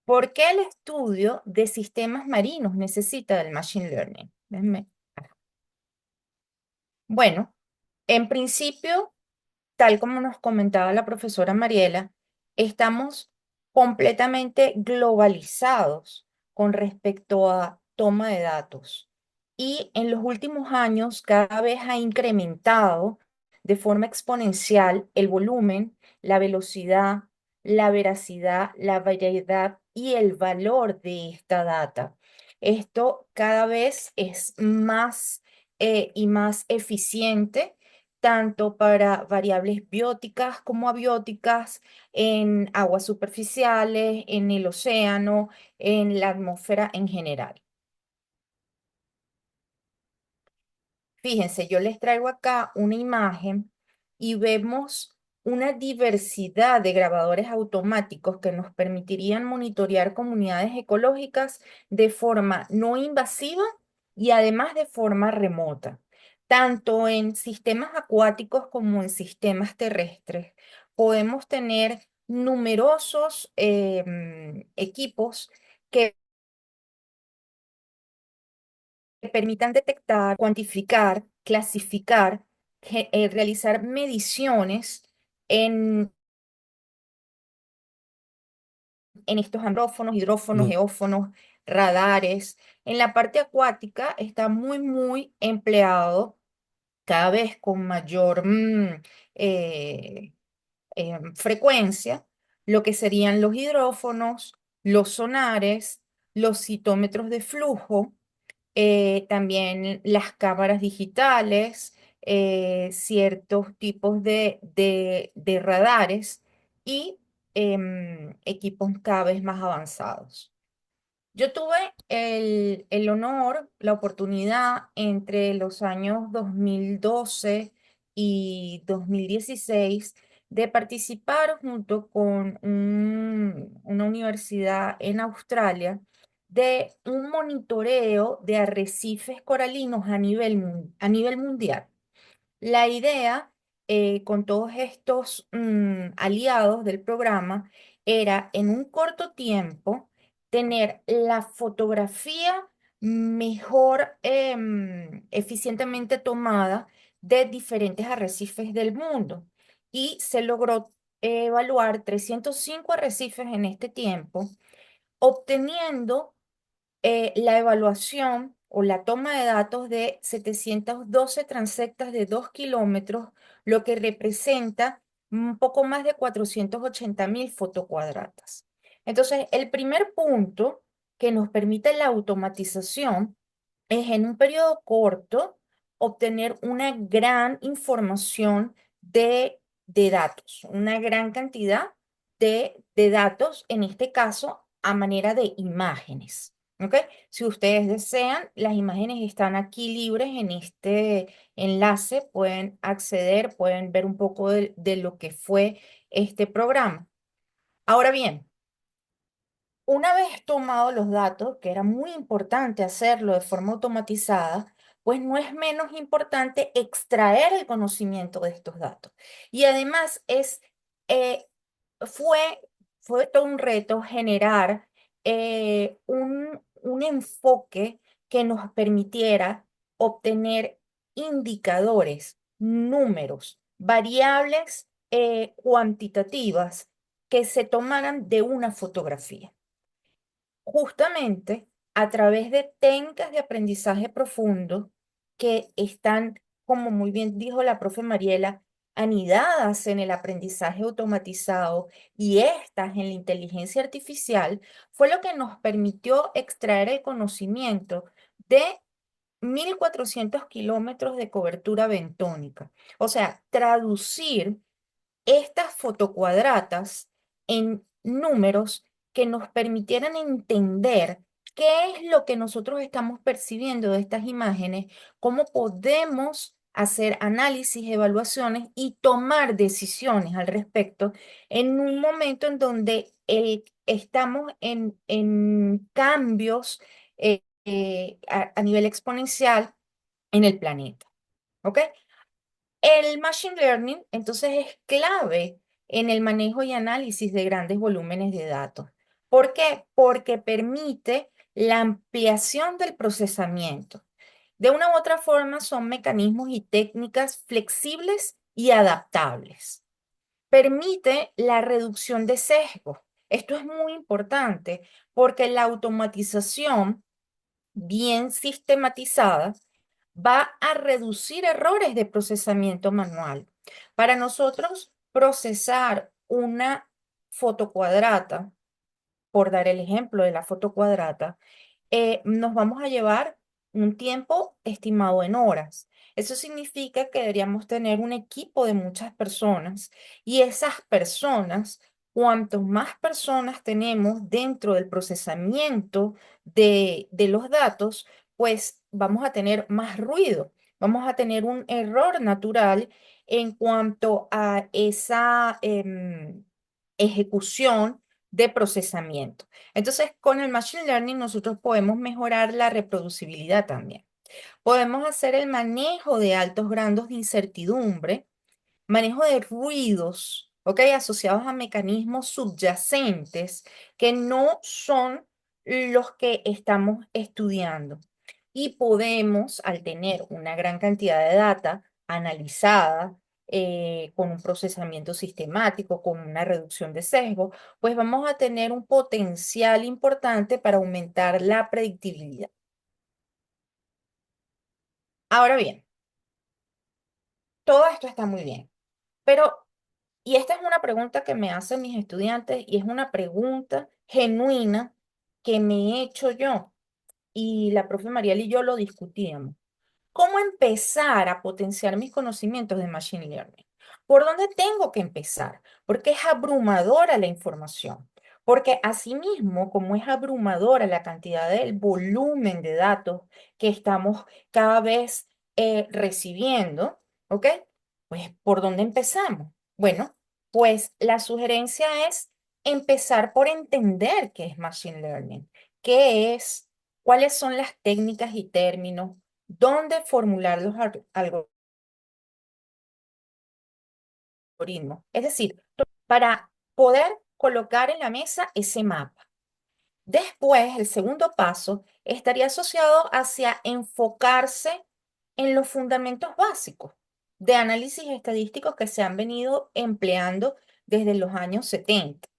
¿Por qué el estudio de sistemas marinos necesita del Machine Learning? Bueno, en principio, tal como nos comentaba la profesora Mariela, estamos completamente globalizados con respecto a toma de datos. Y en los últimos años cada vez ha incrementado de forma exponencial el volumen, la velocidad, la veracidad, la variedad y el valor de esta data. Esto cada vez es más y más eficiente tanto para variables bióticas como abióticas en aguas superficiales, en el océano, en la atmósfera en general. Fíjense, yo les traigo acá una imagen y vemos una diversidad de grabadores automáticos que nos permitirían monitorear comunidades ecológicas de forma no invasiva y además de forma remota, tanto en sistemas acuáticos como en sistemas terrestres. Podemos tener numerosos equipos que permitan detectar, cuantificar, clasificar, realizar mediciones en, en estos andrófonos, hidrófonos, No, eófonos, radares. En la parte acuática está muy empleado cada vez con mayor eh, frecuencia lo que serían los hidrófonos, los sonares, los citómetros de flujo, también las cámaras digitales, ciertos tipos de radares y equipos cada vez más avanzados. Yo tuve el honor, la oportunidad entre los años 2012 y 2016 de participar junto con una universidad en Australia de un monitoreo de arrecifes coralinos a nivel mundial. La idea con todos estos aliados del programa era en un corto tiempo tener la fotografía mejor eficientemente tomada de diferentes arrecifes del mundo. Y se logró evaluar 305 arrecifes en este tiempo, obteniendo la evaluación o la toma de datos de 712 transectas de 2 kilómetros, lo que representa un poco más de 480.000 fotocuadradas. Entonces, el primer punto que nos permite la automatización es en un periodo corto obtener una gran información de datos, una gran cantidad de datos, en este caso a manera de imágenes. ¿Ok? Si ustedes desean, las imágenes están aquí libres en este enlace, pueden acceder, pueden ver un poco de lo que fue este programa. Ahora bien, una vez tomados los datos, que era muy importante hacerlo de forma automatizada, pues no es menos importante extraer el conocimiento de estos datos. Y además eh, fue, fue todo un reto generar un enfoque que nos permitiera obtener indicadores, números, variables cuantitativas que se tomaran de una fotografía justamente a través de técnicas de aprendizaje profundo que están, como muy bien dijo la profe Mariela, anidadas en el aprendizaje automatizado y estas en la inteligencia artificial, fue lo que nos permitió extraer el conocimiento de 1.400 kilómetros de cobertura bentónica. O sea, traducir estas fotocuadratas en números que nos permitieran entender qué es lo que nosotros estamos percibiendo de estas imágenes, cómo podemos hacer análisis, evaluaciones y tomar decisiones al respecto en un momento en donde estamos en cambios a nivel exponencial en el planeta. ¿Ok? El Machine Learning, entonces, es clave en el manejo y análisis de grandes volúmenes de datos. ¿Por qué? Porque permite la ampliación del procesamiento. De una u otra forma, son mecanismos y técnicas flexibles y adaptables. Permite la reducción de sesgos. Esto es muy importante porque la automatización bien sistematizada va a reducir errores de procesamiento manual. Para nosotros procesar una fotocuadrata, por dar el ejemplo de la fotocuadrata, nos vamos a llevar un tiempo estimado en horas. Eso significa que deberíamos tener un equipo de muchas personas y esas personas, cuantos más personas tenemos dentro del procesamiento de los datos, pues vamos a tener más ruido, vamos a tener un error natural en cuanto a esa ejecución de procesamiento. Entonces, con el Machine Learning nosotros podemos mejorar la reproducibilidad también. Podemos hacer el manejo de altos grados de incertidumbre, manejo de ruidos, ¿ok? Asociados a mecanismos subyacentes que no son los que estamos estudiando. Y podemos, al tener una gran cantidad de data analizada, con un procesamiento sistemático, con una reducción de sesgo, pues vamos a tener un potencial importante para aumentar la predictibilidad. Ahora bien, todo esto está muy bien, pero, y esta es una pregunta que me hacen mis estudiantes y es una pregunta genuina que me he hecho yo y la profe Mariel y yo lo discutíamos. ¿Cómo empezar a potenciar mis conocimientos de Machine Learning? ¿Por dónde tengo que empezar? Porque es abrumadora la información. Porque asimismo, como es abrumadora la cantidad del volumen de datos que estamos cada vez recibiendo, ¿ok? Pues, ¿por dónde empezamos? Bueno, pues la sugerencia es empezar por entender qué es Machine Learning, qué es, cuáles son las técnicas y términos, dónde formular los algoritmos. Es decir, para poder colocar en la mesa ese mapa. Después, el segundo paso estaría asociado hacia enfocarse en los fundamentos básicos de análisis estadísticos que se han venido empleando desde los años 70,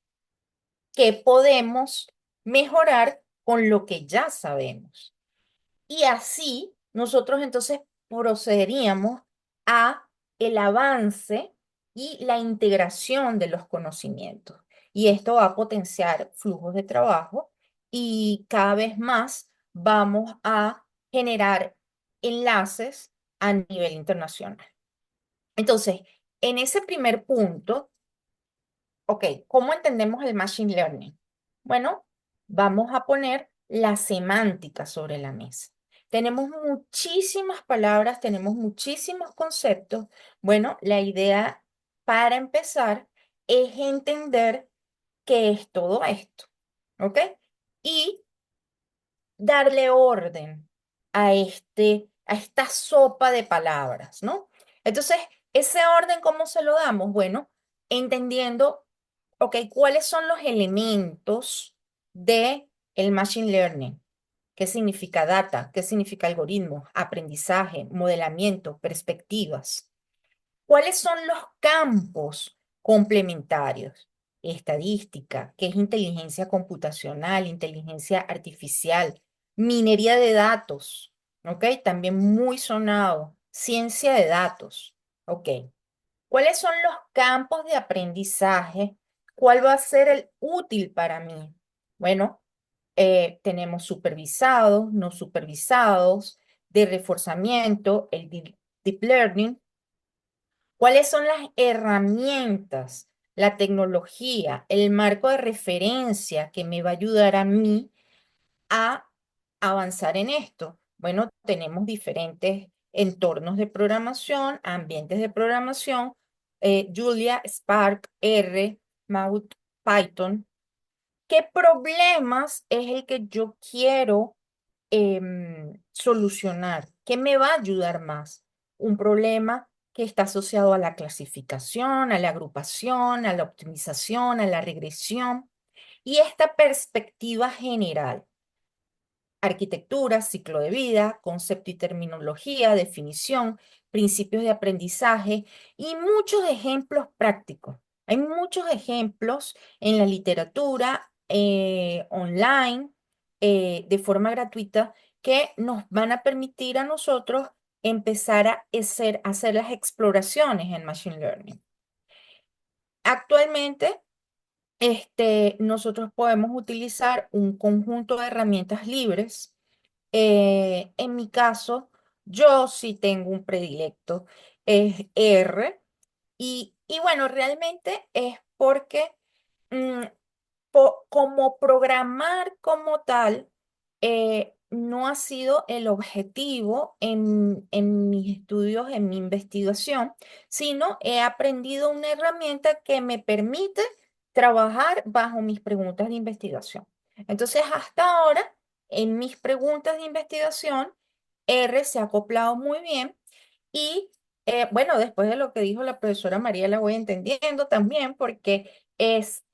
que podemos mejorar con lo que ya sabemos. Y así nosotros entonces procederíamos a el avance y la integración de los conocimientos. Y esto va a potenciar flujos de trabajo y cada vez más vamos a generar enlaces a nivel internacional. Entonces, en ese primer punto, ok, ¿cómo entendemos el Machine Learning? Bueno, vamos a poner la semántica sobre la mesa. Tenemos muchísimas palabras, tenemos muchísimos conceptos. Bueno, la idea para empezar es entender qué es todo esto, ¿ok? Y darle orden a esta sopa de palabras, ¿no? Entonces, ese orden, ¿cómo se lo damos? Bueno, entendiendo, ok, cuáles son los elementos de el machine learning. ¿Qué significa data? ¿Qué significa algoritmo? Aprendizaje, modelamiento, perspectivas. ¿Cuáles son los campos complementarios? Estadística, que es inteligencia computacional, inteligencia artificial, minería de datos, ¿ok? También muy sonado, ciencia de datos, ¿ok? ¿Cuáles son los campos de aprendizaje? ¿Cuál va a ser el útil para mí? Bueno, Tenemos supervisados, no supervisados, de reforzamiento, el deep learning. ¿Cuáles son las herramientas, la tecnología, el marco de referencia que me va a ayudar a mí a avanzar en esto? Bueno, tenemos diferentes entornos de programación, ambientes de programación, Julia, Spark, R, Maud, Python. ¿Qué problemas es el que yo quiero solucionar? ¿Qué me va a ayudar más? Un problema que está asociado a la clasificación, a la agrupación, a la optimización, a la regresión. Y esta perspectiva general: arquitectura, ciclo de vida, concepto y terminología, definición, principios de aprendizaje y muchos ejemplos prácticos. Hay muchos ejemplos en la literatura online, de forma gratuita, que nos van a permitir a nosotros empezar a hacer las exploraciones en Machine Learning. Actualmente, nosotros podemos utilizar un conjunto de herramientas libres. En mi caso, yo sí tengo un predilecto, es R, y bueno, realmente es porque mm, como programar como tal, no ha sido el objetivo en mis estudios, en mi investigación, sino he aprendido una herramienta que me permite trabajar bajo mis preguntas de investigación. Entonces, hasta ahora, en mis preguntas de investigación, R se ha acoplado muy bien y bueno, después de lo que dijo la profesora María, la voy entendiendo también porque es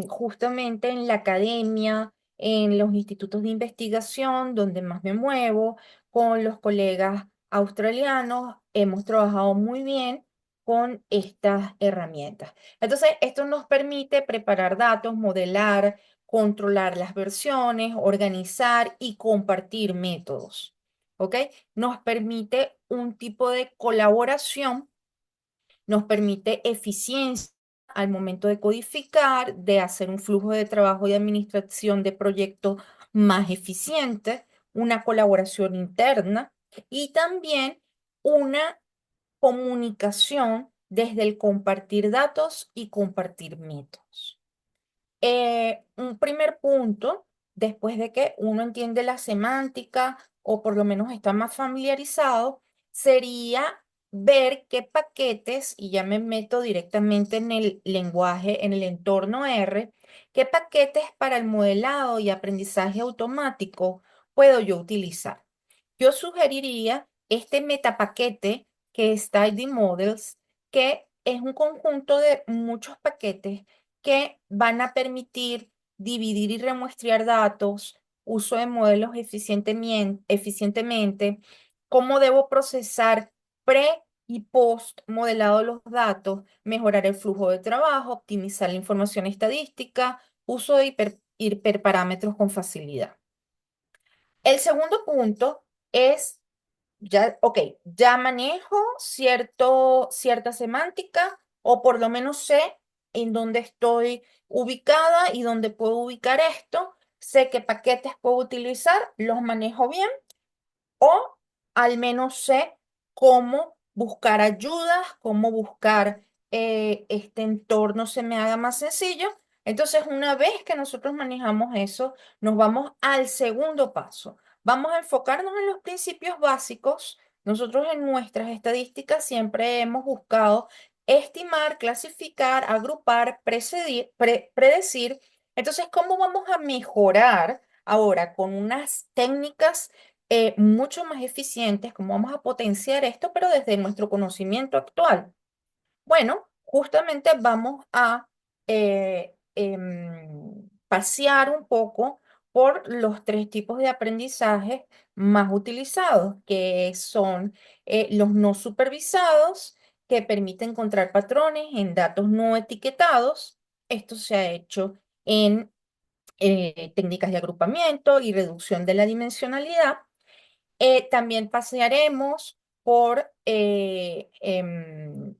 justamente en la academia, en los institutos de investigación donde más me muevo, con los colegas australianos, hemos trabajado muy bien con estas herramientas. Entonces, esto nos permite preparar datos, modelar, controlar las versiones, organizar y compartir métodos. ¿Ok? Nos permite un tipo de colaboración, nos permite eficiencia al momento de codificar, de hacer un flujo de trabajo y administración de proyectos más eficiente, una colaboración interna y también una comunicación desde el compartir datos y compartir métodos. Un primer punto, después de que uno entiende la semántica o por lo menos está más familiarizado, sería ver qué paquetes, y ya me meto directamente en el lenguaje, en el entorno R, qué paquetes para el modelado y aprendizaje automático puedo yo utilizar. Yo sugeriría este metapaquete que es Tidy Models, que es un conjunto de muchos paquetes que van a permitir dividir y remuestrear datos, uso de modelos eficientemente, cómo debo procesar pre y post modelado los datos, mejorar el flujo de trabajo, optimizar la información estadística, uso de hiperparámetros con facilidad. El segundo punto es ya, ok, ya manejo cierta semántica o por lo menos sé en dónde estoy ubicada y dónde puedo ubicar esto. Sé qué paquetes puedo utilizar, los manejo bien o al menos sé cómo buscar ayudas, cómo buscar este entorno se me haga más sencillo. Entonces, una vez que nosotros manejamos eso, nos vamos al segundo paso. Vamos a enfocarnos en los principios básicos. Nosotros en nuestras estadísticas siempre hemos buscado estimar, clasificar, agrupar, predecir. Entonces, ¿cómo vamos a mejorar ahora con unas técnicas mucho más eficientes? ¿Cómo vamos a potenciar esto, pero desde nuestro conocimiento actual? Bueno, justamente vamos a pasear un poco por los tres tipos de aprendizaje más utilizados, que son los no supervisados, que permiten encontrar patrones en datos no etiquetados. Esto se ha hecho en técnicas de agrupamiento y reducción de la dimensionalidad. También pasearemos por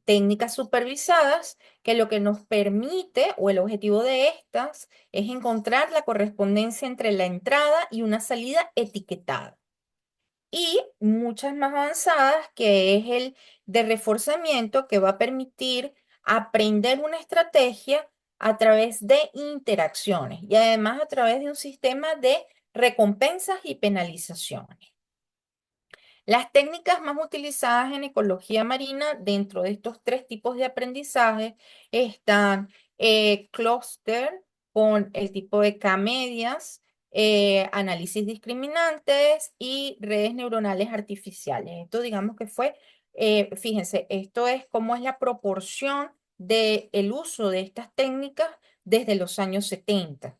técnicas supervisadas, que lo que nos permite, o el objetivo de estas, es encontrar la correspondencia entre la entrada y una salida etiquetada. Y muchas más avanzadas, que es el de reforzamiento, que va a permitir aprender una estrategia a través de interacciones y además a través de un sistema de recompensas y penalizaciones. Las técnicas más utilizadas en ecología marina dentro de estos tres tipos de aprendizaje están clúster con el tipo de K-medias, análisis discriminantes y redes neuronales artificiales. Esto digamos que fue, fíjense, esto es cómo es la proporción del uso de estas técnicas desde los años 70.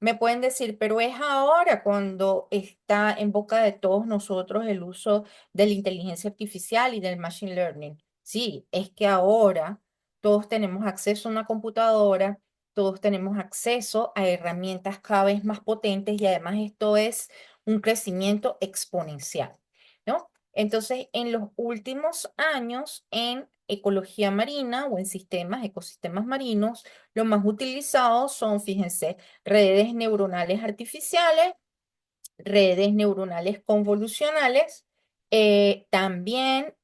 Me pueden decir, pero es ahora cuando está en boca de todos nosotros el uso de la inteligencia artificial y del machine learning. Sí, es que ahora todos tenemos acceso a una computadora, todos tenemos acceso a herramientas cada vez más potentes y además esto es un crecimiento exponencial, ¿no? Entonces, en los últimos años en ecología marina o en sistemas, ecosistemas marinos, los más utilizados son, fíjense, redes neuronales artificiales, redes neuronales convolucionales, también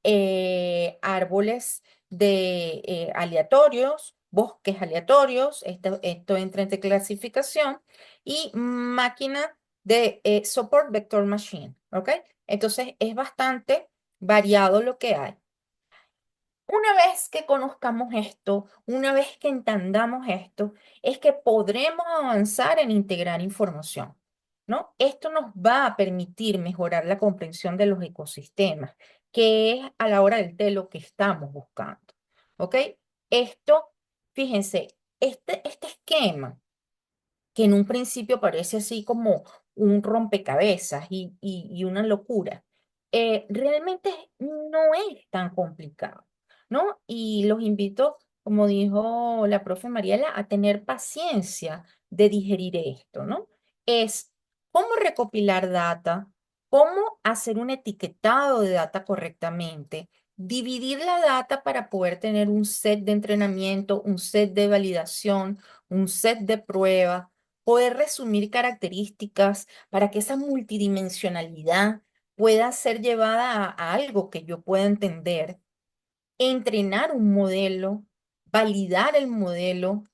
árboles de aleatorios, bosques aleatorios, esto entra entre clasificación, y máquina de support vector machine, ¿ok? Entonces es bastante variado lo que hay. Una vez que conozcamos esto, una vez que entendamos esto, es que podremos avanzar en integrar información, ¿no? Esto nos va a permitir mejorar la comprensión de los ecosistemas, que es a la hora del té lo que estamos buscando, ¿ok? Esto, fíjense, este esquema que en un principio parece así como un rompecabezas y una locura, realmente no es tan complicado, ¿no? Y los invito, como dijo la profe Mariela, a tener paciencia de digerir esto, ¿no? Es cómo recopilar data, cómo hacer un etiquetado de data correctamente, dividir la data para poder tener un set de entrenamiento, un set de validación, un set de pruebas, poder resumir características para que esa multidimensionalidad pueda ser llevada a algo que yo pueda entender, entrenar un modelo, validar el modelo,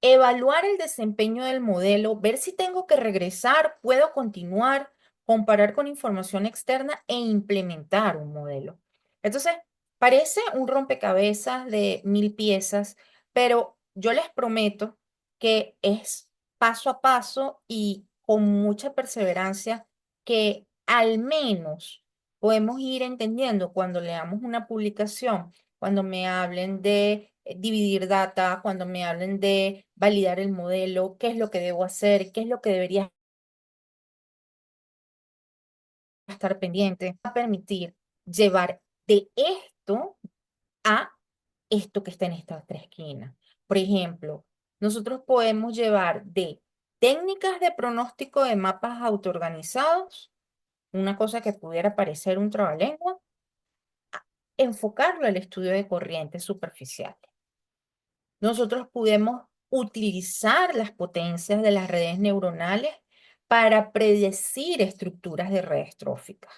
evaluar el desempeño del modelo, ver si tengo que regresar, puedo continuar, comparar con información externa e implementar un modelo. Entonces, parece un rompecabezas de 1000 piezas, pero yo les prometo que es paso a paso y con mucha perseverancia que al menos podemos ir entendiendo cuando leamos una publicación, cuando me hablen de dividir data, cuando me hablen de validar el modelo, qué es lo que debo hacer, qué es lo que debería estar pendiente, va a permitir llevar de esto a esto que está en estas tres esquinas. Por ejemplo, nosotros podemos llevar de técnicas de pronóstico de mapas autoorganizados, una cosa que pudiera parecer un trabalengua, enfocarlo al estudio de corrientes superficiales. Nosotros podemos utilizar las potencias de las redes neuronales para predecir estructuras de redes tróficas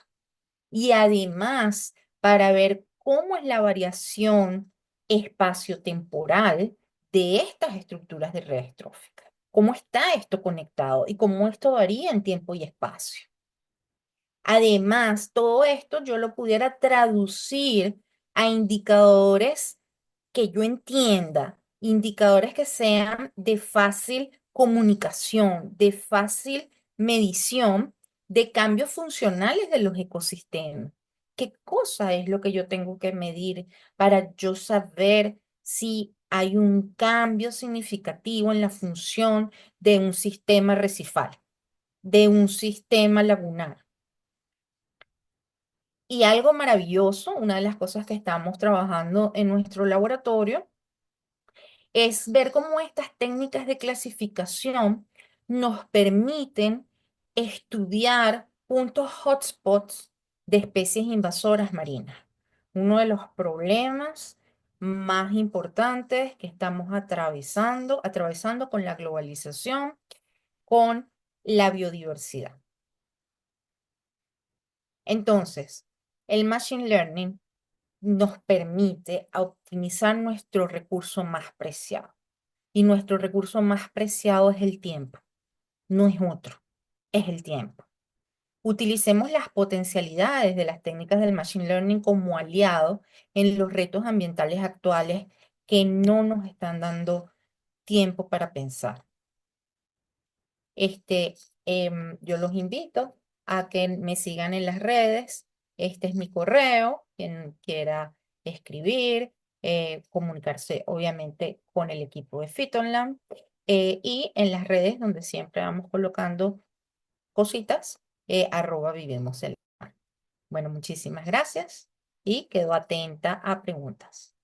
y además para ver cómo es la variación espaciotemporal de estas estructuras de redes tróficas. ¿Cómo está esto conectado y cómo esto varía en tiempo y espacio? Además, todo esto yo lo pudiera traducir a indicadores que yo entienda, indicadores que sean de fácil comunicación, de fácil medición de cambios funcionales de los ecosistemas. ¿Qué cosa es lo que yo tengo que medir para yo saber si hay un cambio significativo en la función de un sistema recifal, de un sistema lagunar? Y algo maravilloso, una de las cosas que estamos trabajando en nuestro laboratorio, es ver cómo estas técnicas de clasificación nos permiten estudiar puntos hotspots de especies invasoras marinas. Uno de los problemas más importantes que estamos atravesando con la globalización, con la biodiversidad. Entonces, el Machine Learning nos permite optimizar nuestro recurso más preciado. Y nuestro recurso más preciado es el tiempo, no es otro, es el tiempo. Utilicemos las potencialidades de las técnicas del Machine Learning como aliado en los retos ambientales actuales que no nos están dando tiempo para pensar. Este, yo los invito a que me sigan en las redes. Este es mi correo, quien quiera escribir, comunicarse obviamente con el equipo de Fitonland, y en las redes donde siempre vamos colocando cositas, @vivemos el mar. Bueno, muchísimas gracias y quedo atenta a preguntas.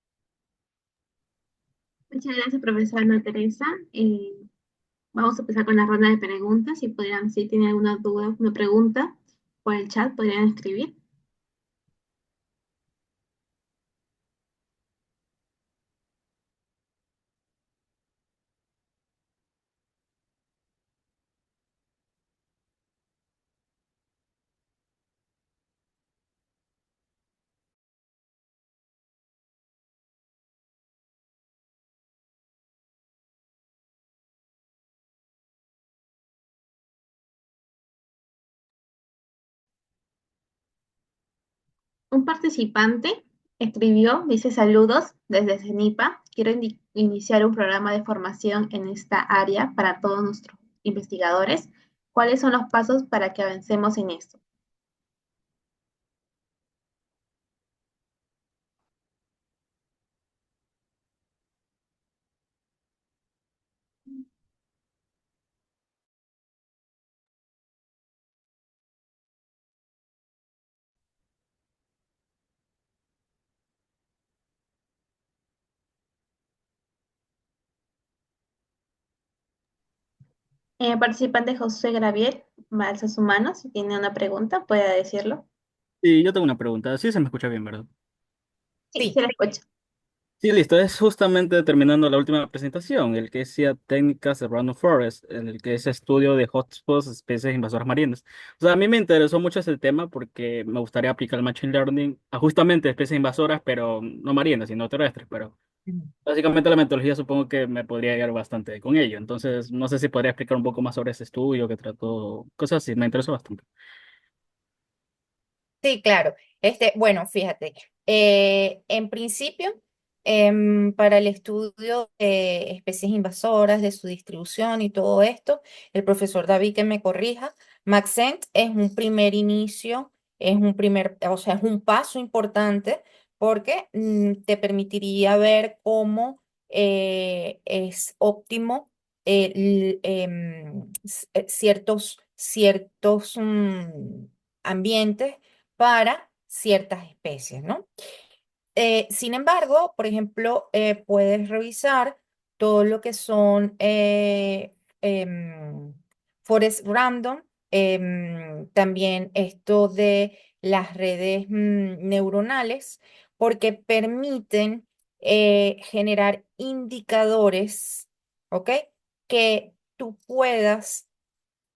Muchas gracias, profesora Ana Teresa. Vamos a empezar con la ronda de preguntas. Si tienen alguna duda, una pregunta, por el chat podrían escribir. Un participante escribió, dice saludos desde CENIPA. Quiero iniciar un programa de formación en esta área para todos nuestros investigadores. ¿Cuáles son los pasos para que avancemos en esto? Participante José Gravier, alza su mano. Si tiene una pregunta, puede decirlo. Sí, yo tengo una pregunta. Sí, se me escucha bien, ¿verdad? Sí, Sí, se le escucha. Sí, listo. Es justamente terminando la última presentación, el que decía técnicas de Random Forest, en el que es estudio de hotspots, especies invasoras marinas. O sea, a mí me interesó mucho ese tema porque me gustaría aplicar el Machine Learning a justamente especies invasoras, pero no marinas, sino terrestres. Pero ujú. básicamente la metodología supongo que me podría ayudar bastante con ello. Entonces, no sé si podría explicar un poco más sobre ese estudio que trató, cosas así. Me interesó bastante. Sí, claro. Bueno, fíjate, en principio, para el estudio de especies invasoras, de su distribución y todo esto, el profesor David que me corrija, Maxent es un primer inicio, o sea, es un paso importante porque te permitiría ver cómo es óptimo ciertos ambientes para ciertas especies, ¿no? Sin embargo, por ejemplo, puedes revisar todo lo que son Forest Random, también esto de las redes neuronales, porque permiten generar indicadores, ¿ok? Que tú puedas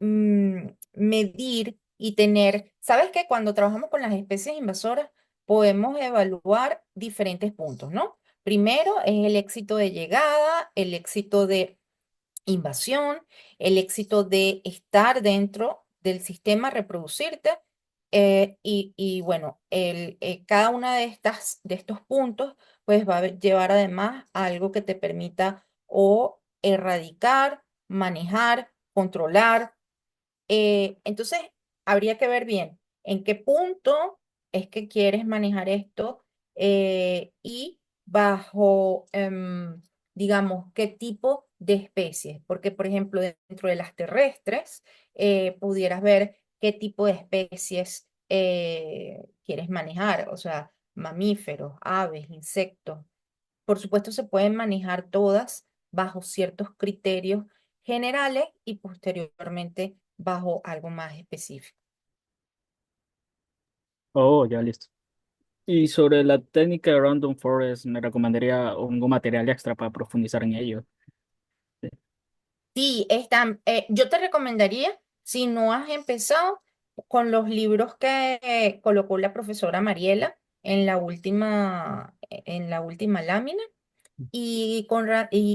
medir y tener, ¿sabes qué? Cuando trabajamos con las especies invasoras, podemos evaluar diferentes puntos, ¿no? Primero es el éxito de llegada, el éxito de invasión, el éxito de estar dentro del sistema, reproducirte, y bueno, cada una de estos puntos pues va a llevar además a algo que te permita o erradicar, manejar, controlar. Entonces, habría que ver bien en qué punto es que quieres manejar esto, y bajo, digamos, qué tipo de especies. Porque, por ejemplo, dentro de las terrestres, pudieras ver qué tipo de especies quieres manejar, o sea, mamíferos, aves, insectos. Por supuesto, se pueden manejar todas bajo ciertos criterios generales y posteriormente bajo algo más específico. Oh, ya listo. Y sobre la técnica de Random Forest, me recomendaría algún material extra para profundizar en ello. Sí. Sí, yo te recomendaría, si no has empezado, con los libros que colocó la profesora Mariela en la última lámina. Y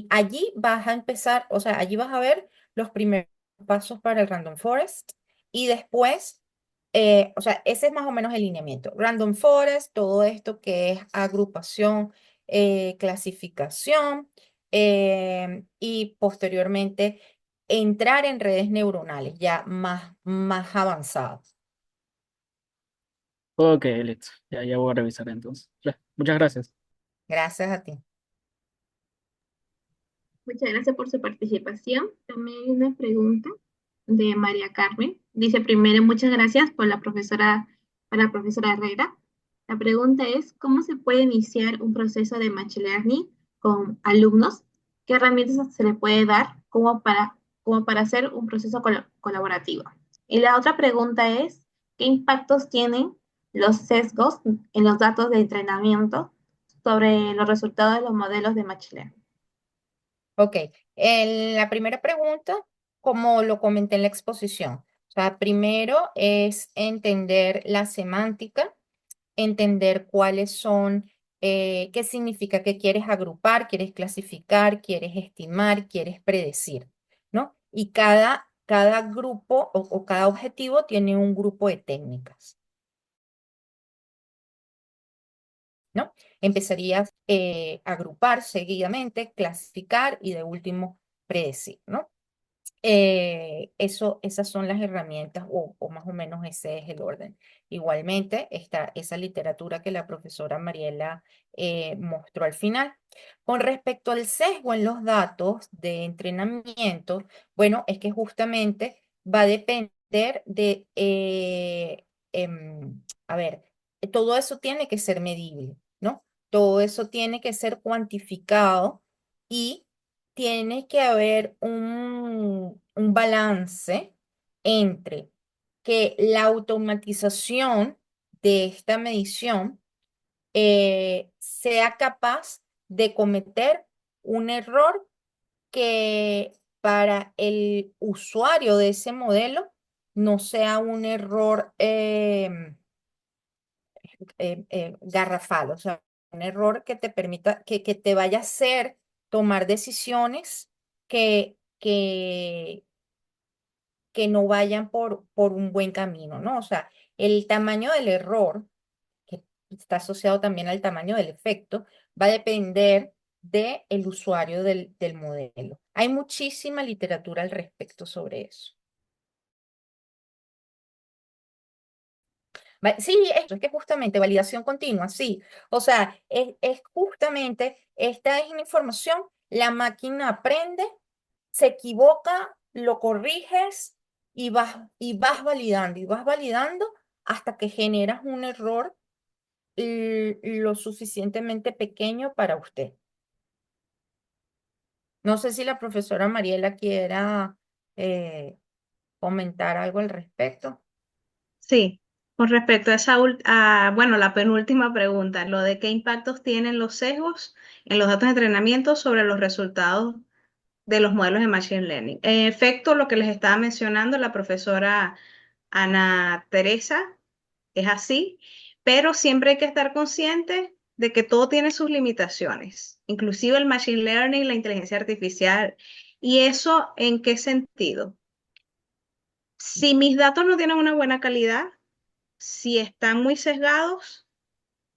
allí vas a empezar, o sea, allí vas a ver los primeros pasos para el Random Forest y después, o sea, ese es más o menos el lineamiento. Random Forest, todo esto que es agrupación, clasificación y posteriormente entrar en redes neuronales ya más avanzadas. Ok, listo. Ya voy a revisar entonces. Ya, muchas gracias. Gracias a ti. Muchas gracias por su participación. También hay una pregunta de María Carmen. Dice primero, muchas gracias por la profesora Herrera. La pregunta es, ¿cómo se puede iniciar un proceso de Machine Learning con alumnos? ¿Qué herramientas se le puede dar como para hacer un proceso colaborativo? Y la otra pregunta es, ¿qué impactos tienen los sesgos en los datos de entrenamiento sobre los resultados de los modelos de Machine Learning? Ok, en la primera pregunta, como lo comenté en la exposición, o sea, primero es entender la semántica, entender cuáles son, qué significa que quieres agrupar, quieres clasificar, quieres estimar, quieres predecir, ¿no? Y cada grupo o cada objetivo tiene un grupo de técnicas, ¿no? Empezarías a agrupar seguidamente, clasificar y de último predecir, ¿no? Esas son las herramientas o más o menos ese es el orden. Igualmente está esa literatura que la profesora Mariela mostró al final. Con respecto al sesgo en los datos de entrenamiento, bueno, es que justamente va a depender de, a ver, todo eso tiene que ser medible, ¿no? Todo eso tiene que ser cuantificado y tiene que haber un balance entre que la automatización de esta medición sea capaz de cometer un error que para el usuario de ese modelo no sea un error garrafal, o sea, un error que te permita, que te vaya a hacer tomar decisiones que no vayan por un buen camino, ¿no? O sea, el tamaño del error, que está asociado también al tamaño del efecto, va a depender del usuario del modelo. Hay muchísima literatura al respecto sobre eso. Sí, esto es que justamente validación continua, sí. O sea, es justamente, esta es una información, la máquina aprende, se equivoca, lo corriges y vas validando hasta que generas un error lo suficientemente pequeño para usted. No sé si la profesora Mariela quiera comentar algo al respecto. Sí, con respecto a bueno, la penúltima pregunta, lo de qué impactos tienen los sesgos en los datos de entrenamiento sobre los resultados de los modelos de Machine Learning. En efecto, lo que les estaba mencionando la profesora Ana Teresa es así, pero siempre hay que estar consciente de que todo tiene sus limitaciones, inclusive el Machine Learning, la inteligencia artificial. ¿Y eso en qué sentido? Si mis datos no tienen una buena calidad, si están muy sesgados,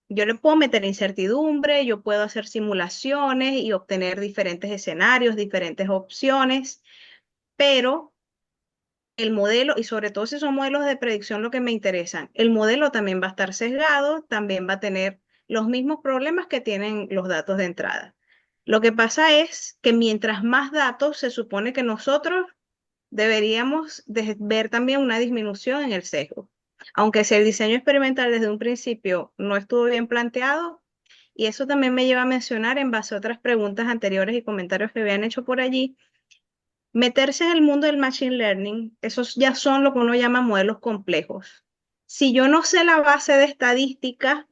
yo le puedo meter incertidumbre, yo puedo hacer simulaciones y obtener diferentes escenarios, diferentes opciones, pero el modelo, y sobre todo si son modelos de predicción lo que me interesan, el modelo también va a estar sesgado, también va a tener los mismos problemas que tienen los datos de entrada. Lo que pasa es que mientras más datos, se supone que nosotros deberíamos ver también una disminución en el sesgo. Aunque si el diseño experimental desde un principio no estuvo bien planteado, y eso también me lleva a mencionar en base a otras preguntas anteriores y comentarios que habían hecho por allí, meterse en el mundo del machine learning, esos ya son lo que uno llama modelos complejos. Si yo no sé la base de estadística,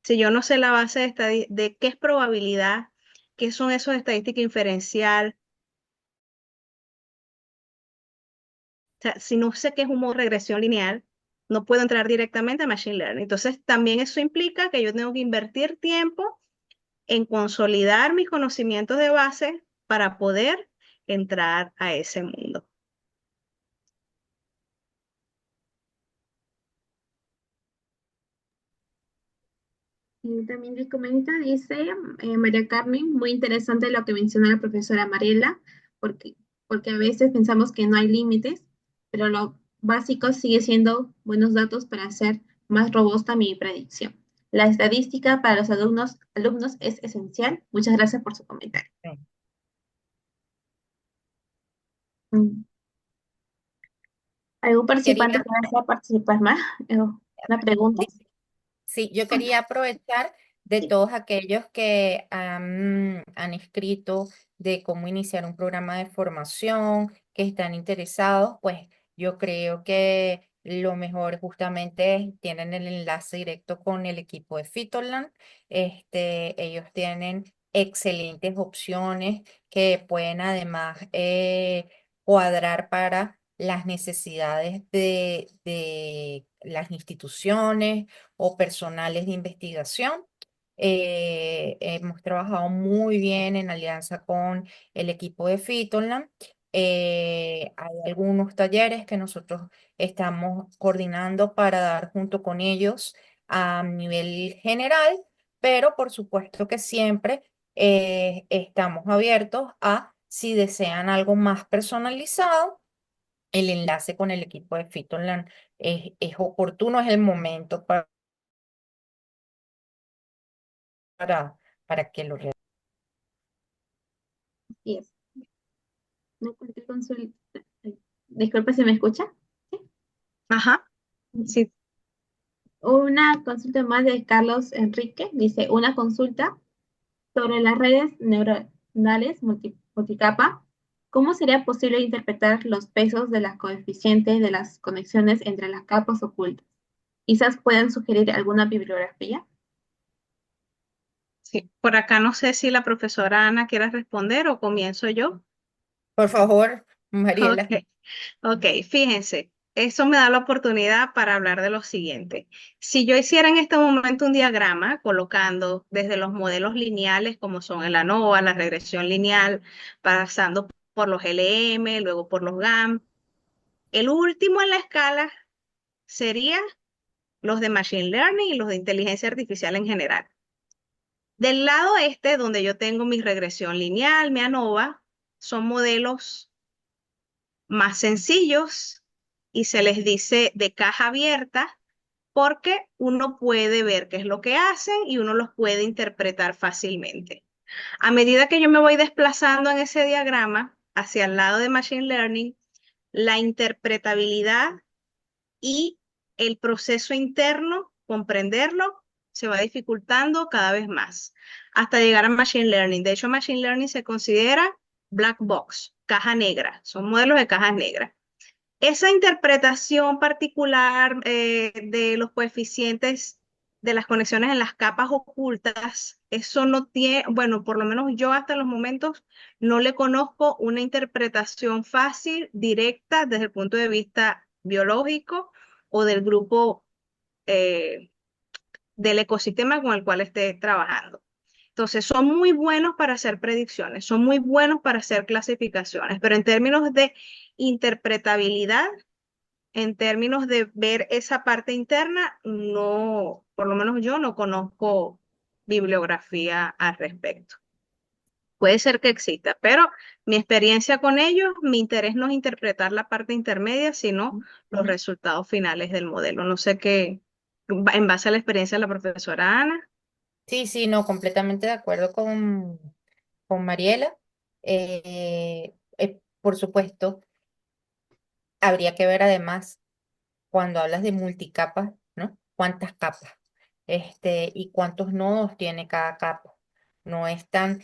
Si yo no sé la base de qué es probabilidad, qué son esos de estadística inferencial, o sea, si no sé qué es un modo de regresión lineal, no puedo entrar directamente a Machine Learning. Entonces, también eso implica que yo tengo que invertir tiempo en consolidar mis conocimientos de base para poder entrar a ese mundo. Y también le comenta, dice María Carmen, muy interesante lo que menciona la profesora Mariela, porque, porque a veces pensamos que no hay límites, pero lo básico sigue siendo buenos datos para hacer más robusta mi predicción. La estadística para los alumnos es esencial. Muchas gracias por su comentario. Sí. Mm. ¿Algún participante Quería, que desea participar más? ¿Una pregunta? sí, yo quería aprovechar de Sí. todos aquellos que han escrito de cómo iniciar un programa de formación, que están interesados, pues yo creo que lo mejor justamente tienen el enlace directo con el equipo de Fitoland. Ellos tienen excelentes opciones que pueden además cuadrar para las necesidades de las instituciones o personales de investigación. Hemos trabajado muy bien en alianza con el equipo de Fitoland. Hay algunos talleres que nosotros estamos coordinando para dar junto con ellos a nivel general, pero por supuesto que siempre estamos abiertos a si desean algo más personalizado. El enlace con el equipo de Fitoland es oportuno, es el momento para que lo realicen. Así es. No, cualquier consulta. Disculpe si me escucha. Ajá, Sí. sí, Una consulta más de Carlos Enrique. Dice, una consulta sobre las redes neuronales multicapa. ¿Cómo sería posible interpretar los pesos de las coeficientes de las conexiones entre las capas ocultas? Quizás puedan sugerir alguna bibliografía. sí. Por acá no sé si la profesora Ana quiere responder o comienzo yo. Por favor, Mariela. Ok, ok, fíjense, eso me da la oportunidad para hablar de lo siguiente. Si yo hiciera en este momento un diagrama colocando desde los modelos lineales como son el ANOVA, la regresión lineal, pasando por los LM, luego por los GAM, el último en la escala sería los de Machine Learning y los de inteligencia artificial en general. Del lado este, donde yo tengo mi regresión lineal, mi ANOVA, son modelos más sencillos y se les dice de caja abierta porque uno puede ver qué es lo que hacen y uno los puede interpretar fácilmente. A medida que yo me voy desplazando en ese diagrama hacia el lado de Machine Learning, la interpretabilidad y el proceso interno, comprenderlo, se va dificultando cada vez más hasta llegar a Machine Learning. De hecho, Machine Learning se considera black box, caja negra, son modelos de cajas negras. Esa interpretación particular de los coeficientes de las conexiones en las capas ocultas, eso no tiene, bueno, por lo menos yo hasta los momentos no le conozco una interpretación fácil, directa, desde el punto de vista biológico o del grupo eh, del ecosistema con el cual esté trabajando. Entonces, son muy buenos para hacer predicciones, son muy buenos para hacer clasificaciones, pero en términos de interpretabilidad, en términos de ver esa parte interna, no, por lo menos yo no conozco bibliografía al respecto. Puede ser que exista, pero mi experiencia con ellos, mi interés no es interpretar la parte intermedia, sino los resultados finales del modelo. No sé qué, en base a la experiencia de la profesora Ana. Sí, sí, no, completamente de acuerdo con Mariela. Por supuesto, habría que ver además cuando hablas de multicapas, ¿no? ¿Cuántas capas? Y cuántos nodos tiene cada capa. No es tan,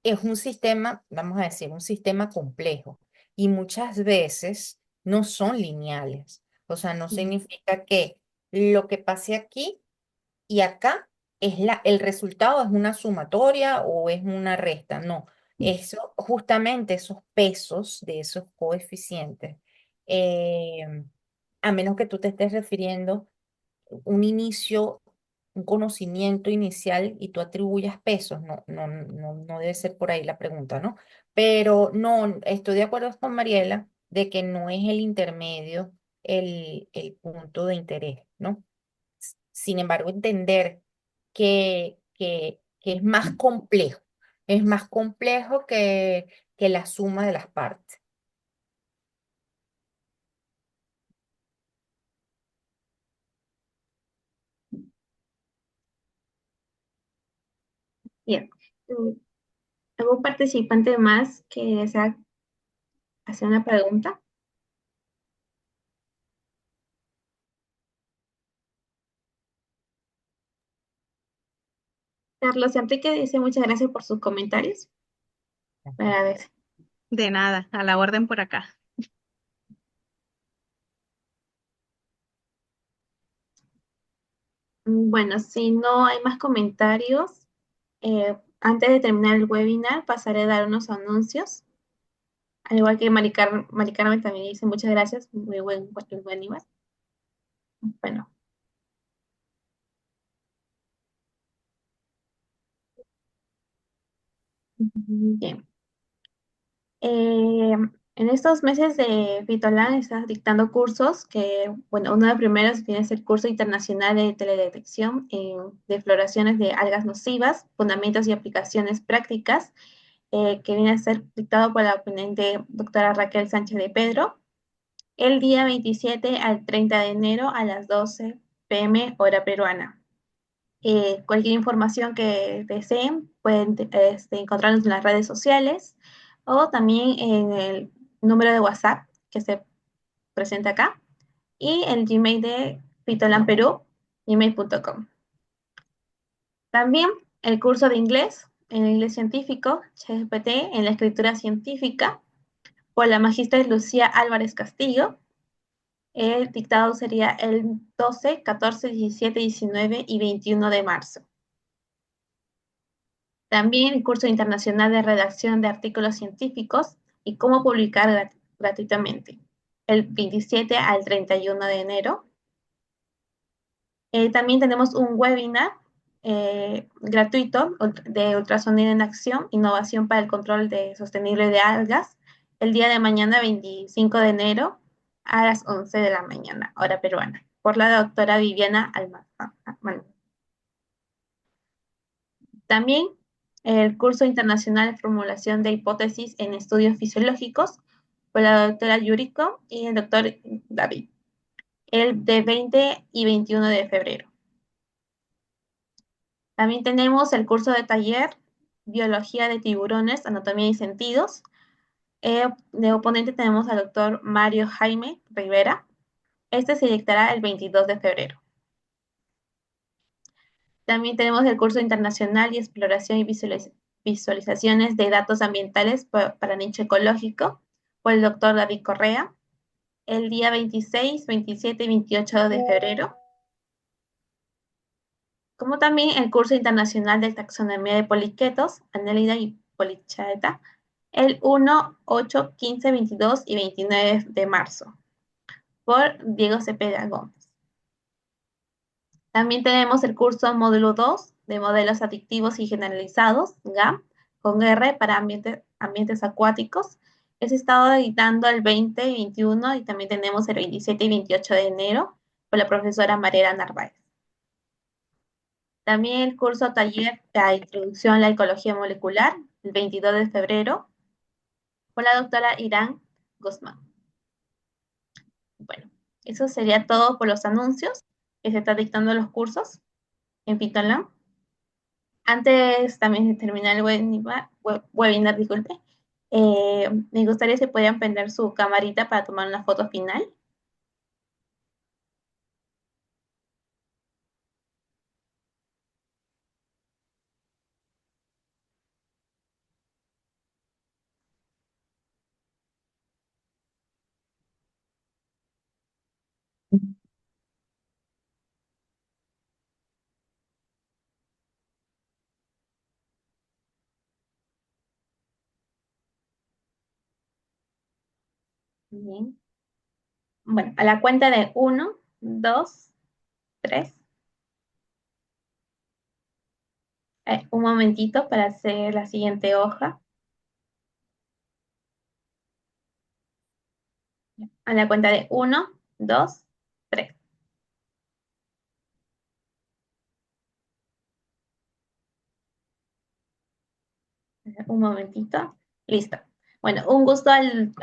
es un sistema, vamos a decir, un sistema complejo y muchas veces no son lineales. O sea, no significa que lo que pase aquí y acá el resultado es una sumatoria o es una resta, no. Eso, justamente esos pesos de esos coeficientes, eh, a menos que tú te estés refiriendo un inicio, un conocimiento inicial y tú atribuyas pesos, no debe ser por ahí la pregunta, ¿no? Pero no, estoy de acuerdo con Mariela de que no es el intermedio el punto de interés, ¿no? Sin embargo, entender que es más complejo que la suma de las partes. Bien. Mm, ¿Algún participante más que desea hacer una pregunta? Carlos Enrique dice muchas gracias por sus comentarios. Agradece. De nada, a la orden por acá. Bueno, si no hay más comentarios, antes de terminar el webinar, pasaré a dar unos anuncios. Al igual que Mari Carmen también dice muchas gracias, muy buen nivel. Bueno, bien. En estos meses de Fitolan está dictando cursos que, bueno, uno de los primeros viene a ser el curso internacional de teledetección de floraciones de algas nocivas, fundamentos y aplicaciones prácticas, que viene a ser dictado por la ponente doctora Raquel Sánchez de Pedro, el día 27 al 30 de enero a las 12 p.m. hora peruana. Cualquier información que deseen pueden encontrarnos en las redes sociales o también en el número de WhatsApp que se presenta acá y el Gmail de Fitolan Perú, gmail.com. También el curso de inglés, en inglés científico, ChatGPT, en la escritura científica, por la magistra Lucía Álvarez Castillo. El dictado sería el 12, 14, 17, 19 y 21 de marzo. También el curso internacional de redacción de artículos científicos y cómo publicar gratuitamente, el 27 al 31 de enero. También tenemos un webinar gratuito de ultrasonido en acción, innovación para el control sostenible de algas, el día de mañana, 25 de enero, a las 11 de la mañana, hora peruana, por la doctora Viviana Almazán. También el curso internacional de formulación de hipótesis en estudios fisiológicos por la doctora Yuriko y el doctor David, el de 20 y 21 de febrero. También tenemos el curso de taller Biología de tiburones, anatomía y sentidos. De oponente tenemos al doctor Mario Jaime Rivera. Este se dictará el 22 de febrero. También tenemos el curso internacional y exploración y visualizaciones de datos ambientales para nicho ecológico por el doctor David Correa, el día 26, 27 y 28 de febrero. Como también el curso internacional de taxonomía de poliquetos, Anélida y Policheta, el 1, 8, 15, 22 y 29 de marzo, por Diego Cepeda Gómez. También tenemos el curso módulo 2 de modelos adictivos y generalizados, GAM, con R para ambientes acuáticos. Ese estado editando el 20 y 21 y también tenemos el 27 y 28 de enero por la profesora Mariela Narváez. También el curso taller de Introducción a la Ecología Molecular, el 22 de febrero, por la doctora Irán Guzmán. Bueno, eso sería todo por los anuncios que se están dictando los cursos en Fitolam. Antes también de terminar el webinar, disculpe, me gustaría si podían prender su camarita para tomar una foto final. Bien. Bueno, a la cuenta de uno, dos, tres. Un momentito para hacer la siguiente hoja. A la cuenta de uno, dos, tres. Un momentito. Listo. Bueno, un gusto al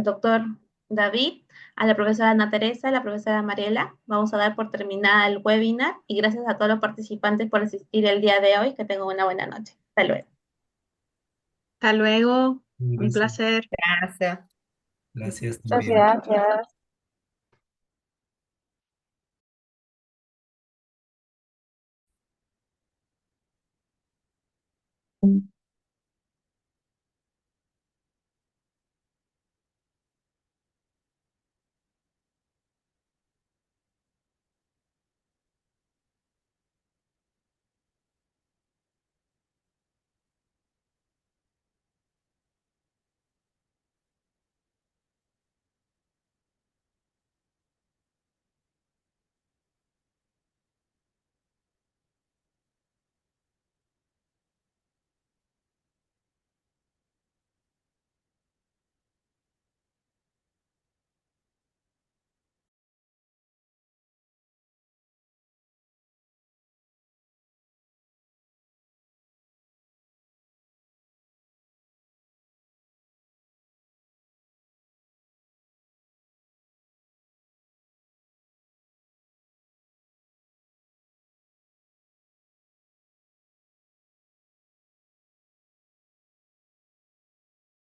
doctor David, a la profesora Ana Teresa, a la profesora Mariela. Vamos a dar por terminada el webinar y gracias a todos los participantes por asistir el día de hoy. Que tengan una buena noche. Hasta luego. Hasta luego, un Gracias. placer. Gracias. Gracias Muchas también. gracias.